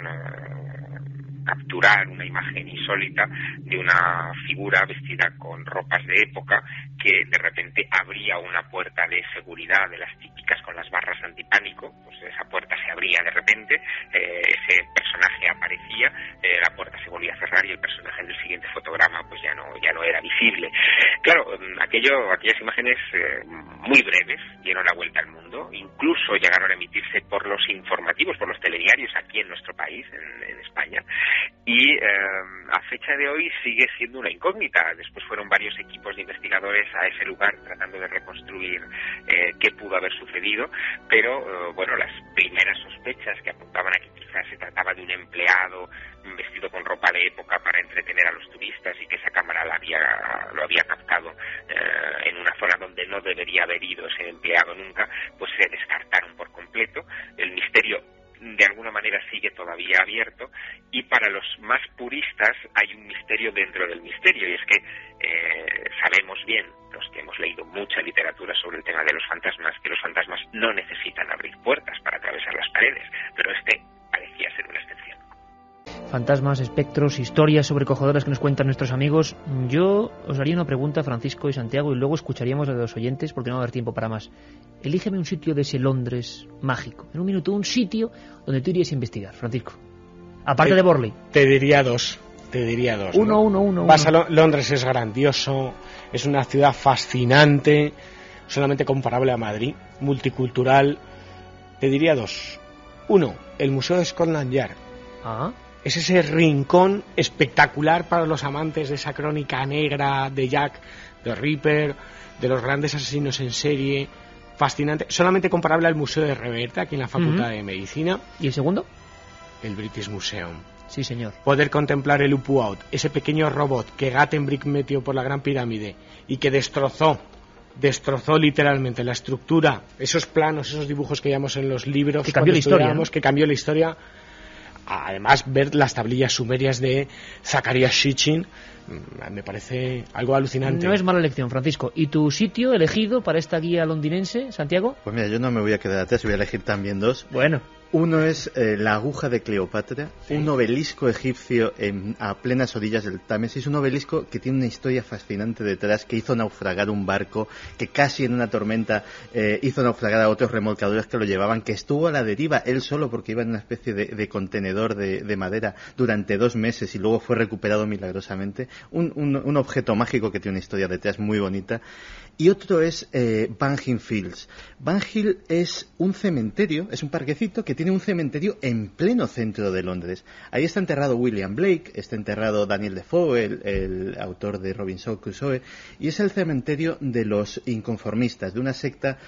capturar una imagen insólita de una figura vestida con ropas de época que de repente abría una puerta de seguridad de las típicas con las barras antipánico. Pues esa puerta se abría de repente, ese personaje aparecía, la puerta se volvía a cerrar y el personaje del siguiente fotograma pues ya no era visible. Claro, aquellas imágenes muy breves dieron la vuelta al mundo, incluso llegaron a emitirse por los informativos, por los telediarios aquí en nuestro país, en España, y a fecha de hoy sigue siendo una incógnita. Después fueron varios equipos de investigadores a ese lugar tratando de reconstruir qué pudo haber sucedido, pero bueno, las primeras sospechas que apuntaban a que quizás se trataba de un empleado vestido con ropa de época para entretener a los turistas y que esa cámara lo había captado en una zona donde no debería haber ido ese empleado nunca, pues se descartaron por completo. El misterio de alguna manera sigue todavía abierto, y para los más puristas hay un misterio dentro del misterio, y es que sabemos bien, los que hemos leído mucha literatura sobre el tema de los fantasmas, que los fantasmas no necesitan abrir puertas para atravesar las paredes, pero este parecía ser una excepción. Fantasmas, espectros, historias sobrecogedoras que nos cuentan nuestros amigos. Yo os haría una pregunta, Francisco y Santiago, y luego escucharíamos a los oyentes porque no va a haber tiempo para más. Elígeme un sitio de ese Londres mágico. En un minuto, un sitio donde tú irías a investigar, Francisco. Aparte de Borley. Te diría dos. Uno. Londres es grandioso, es una ciudad fascinante, solamente comparable a Madrid, multicultural. Te diría dos. Uno, el Museo de Scotland Yard. Es ese rincón espectacular para los amantes de esa crónica negra de Jack, de Ripper, de los grandes asesinos en serie. Fascinante, solamente comparable al Museo de Reverte, aquí en la Facultad de Medicina. ¿Y el segundo? El British Museum. Sí, señor. Poder contemplar el Up-Out, ese pequeño robot que Gattenbrick metió por la Gran Pirámide y que destrozó literalmente la estructura, esos planos, esos dibujos que llevamos en los libros, que cambió la historia, ¿no? Que cambió la historia. Además, ver las tablillas sumerias de Zacharias Sitchin me parece algo alucinante. No es mala elección, Francisco. ¿Y tu sitio elegido para esta guía londinense, Santiago? Pues mira, yo no me voy a quedar atrás, voy a elegir también dos. Bueno. Uno es la aguja de Cleopatra, un obelisco egipcio a plenas orillas del Támesis, un obelisco que tiene una historia fascinante detrás, que hizo naufragar un barco, que casi en una tormenta hizo naufragar a otros remolcadores que lo llevaban, que estuvo a la deriva él solo porque iba en una especie de contenedor de madera durante 2 meses y luego fue recuperado milagrosamente. Un objeto mágico que tiene una historia detrás muy bonita. Y otro es Van Hill Fields. Van Hill es un cementerio, es un parquecito que tiene un cementerio en pleno centro de Londres. Ahí está enterrado William Blake, está enterrado Daniel Defoe, el autor de Robinson Crusoe, y es el cementerio de los inconformistas, de una secta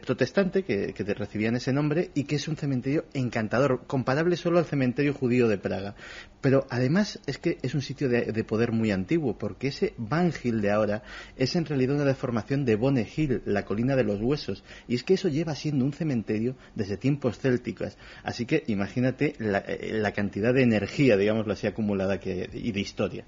protestante que recibían ese nombre, y que es un cementerio encantador, comparable solo al cementerio judío de Praga. Pero además es que es un sitio de poder muy antiguo, porque ese Van Hill de ahora es en realidad una deformación de Bone Hill, la colina de los huesos, y es que eso lleva siendo un cementerio desde tiempos célticos, así que imagínate la cantidad de energía, digámoslo así, acumulada y de historia.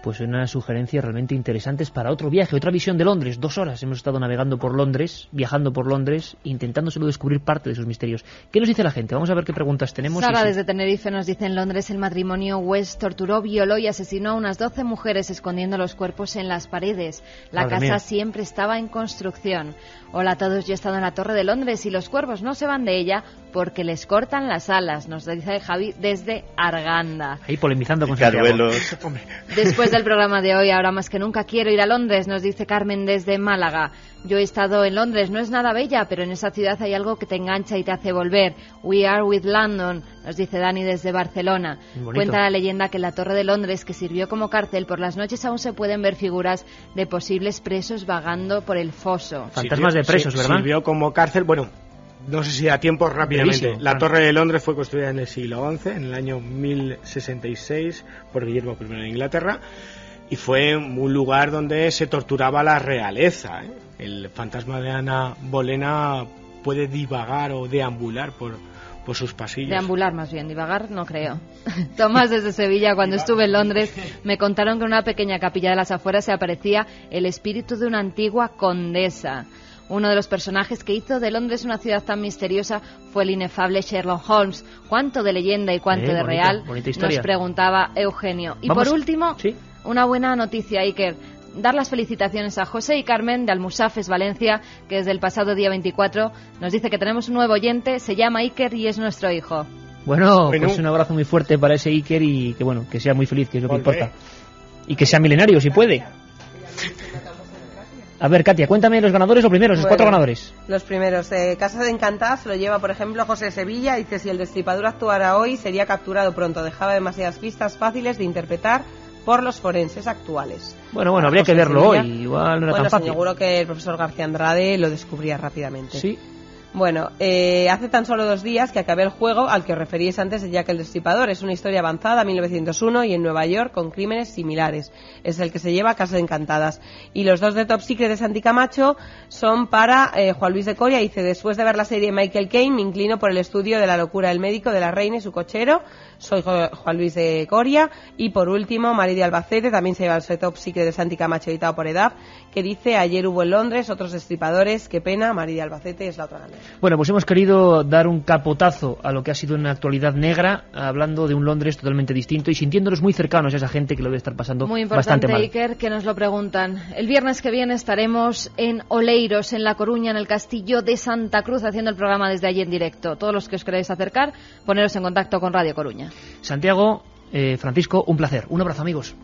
Pues unas sugerencias realmente interesantes para otro viaje, otra visión de Londres. 2 horas hemos estado navegando por Londres, viajando por Londres, intentando solo descubrir parte de sus misterios. ¿Qué nos dice la gente? Vamos a ver qué preguntas tenemos. Sara desde Tenerife nos dice: en Londres el matrimonio West torturó, violó y asesinó a unas 12 mujeres escondiendo los cuerpos en las paredes. La casa siempre estaba en construcción. Hola a todos, yo he estado en la Torre de Londres y los cuervos no se van de ella porque les cortan las alas, nos dice Javi desde Arganda. Ahí polemizando con Santiago. Después del programa de hoy, ahora más que nunca quiero ir a Londres, nos dice Carmen desde Málaga. Yo he estado en Londres, no es nada bella, pero en esa ciudad hay algo que te engancha y te hace volver. We are with London, nos dice Dani desde Barcelona. Cuenta la leyenda que en la Torre de Londres, que sirvió como cárcel, por las noches aún se pueden ver figuras de posibles presos vagando por el foso. Fantasmas de presos, ¿verdad? Sirvió como cárcel, bueno, no sé si a tiempo rápidamente. Brevísimo, La Torre de Londres fue construida en el siglo XI, en el año 1066, por Guillermo I de Inglaterra, y fue un lugar donde se torturaba a la realeza. El fantasma de Ana Bolena puede divagar o deambular por sus pasillos. Deambular más bien, divagar no creo. Tomás, desde Sevilla, cuando estuve en Londres, me contaron que en una pequeña capilla de las afueras se aparecía el espíritu de una antigua condesa. Uno de los personajes que hizo de Londres una ciudad tan misteriosa fue el inefable Sherlock Holmes. ¿Cuánto de leyenda y cuánto de real? Bonita historia. Nos preguntaba Eugenio. Y ¿Vamos? por último, ¿Sí? una buena noticia, Iker. Dar las felicitaciones a José y Carmen de Almusafes, Valencia, que desde el pasado día 24 nos dice que tenemos un nuevo oyente, se llama Iker y es nuestro hijo. Bueno, pues un abrazo muy fuerte para ese Iker y que sea muy feliz, que es lo que importa. Y que sea milenario, si puede. A ver, Katia, cuéntame los ganadores, los primeros, los 4 ganadores. Los primeros. Casa de Encantadas lo lleva, por ejemplo, José Sevilla. Dice, si el Destripador actuara hoy, sería capturado pronto. Dejaba demasiadas pistas fáciles de interpretar por los forenses actuales. Bueno, habría que verlo hoy. Igual no era tan fácil. Seguro que el profesor García Andrade lo descubría rápidamente. Sí. Bueno, hace tan solo 2 días que acabé el juego al que os referíais antes de Jack el Destripador. Es una historia avanzada, 1901, y en Nueva York, con crímenes similares. Es el que se lleva a Casa de Encantadas. Y los 2 de Top Secret de Santi Camacho son para Juan Luis de Coria. Dice, después de ver la serie Michael Caine, me inclino por el estudio de La locura del médico, de la reina y su cochero. Soy Juan Luis de Coria. Y por último, Mari de Albacete, también se lleva el Top Secret de Santi Camacho, editado por EDAP, que dice, ayer hubo en Londres otros destripadores, qué pena, Mari de Albacete es la otra ganadora. Bueno, pues hemos querido dar un capotazo a lo que ha sido una actualidad negra, hablando de un Londres totalmente distinto y sintiéndonos muy cercanos a esa gente que lo debe estar pasando bastante mal. Muy importante, Iker, que nos lo preguntan. El viernes que viene estaremos en Oleiros, en La Coruña, en el Castillo de Santa Cruz, haciendo el programa desde allí en directo. Todos los que os queráis acercar, poneros en contacto con Radio Coruña. Santiago, Francisco, un placer. Un abrazo, amigos.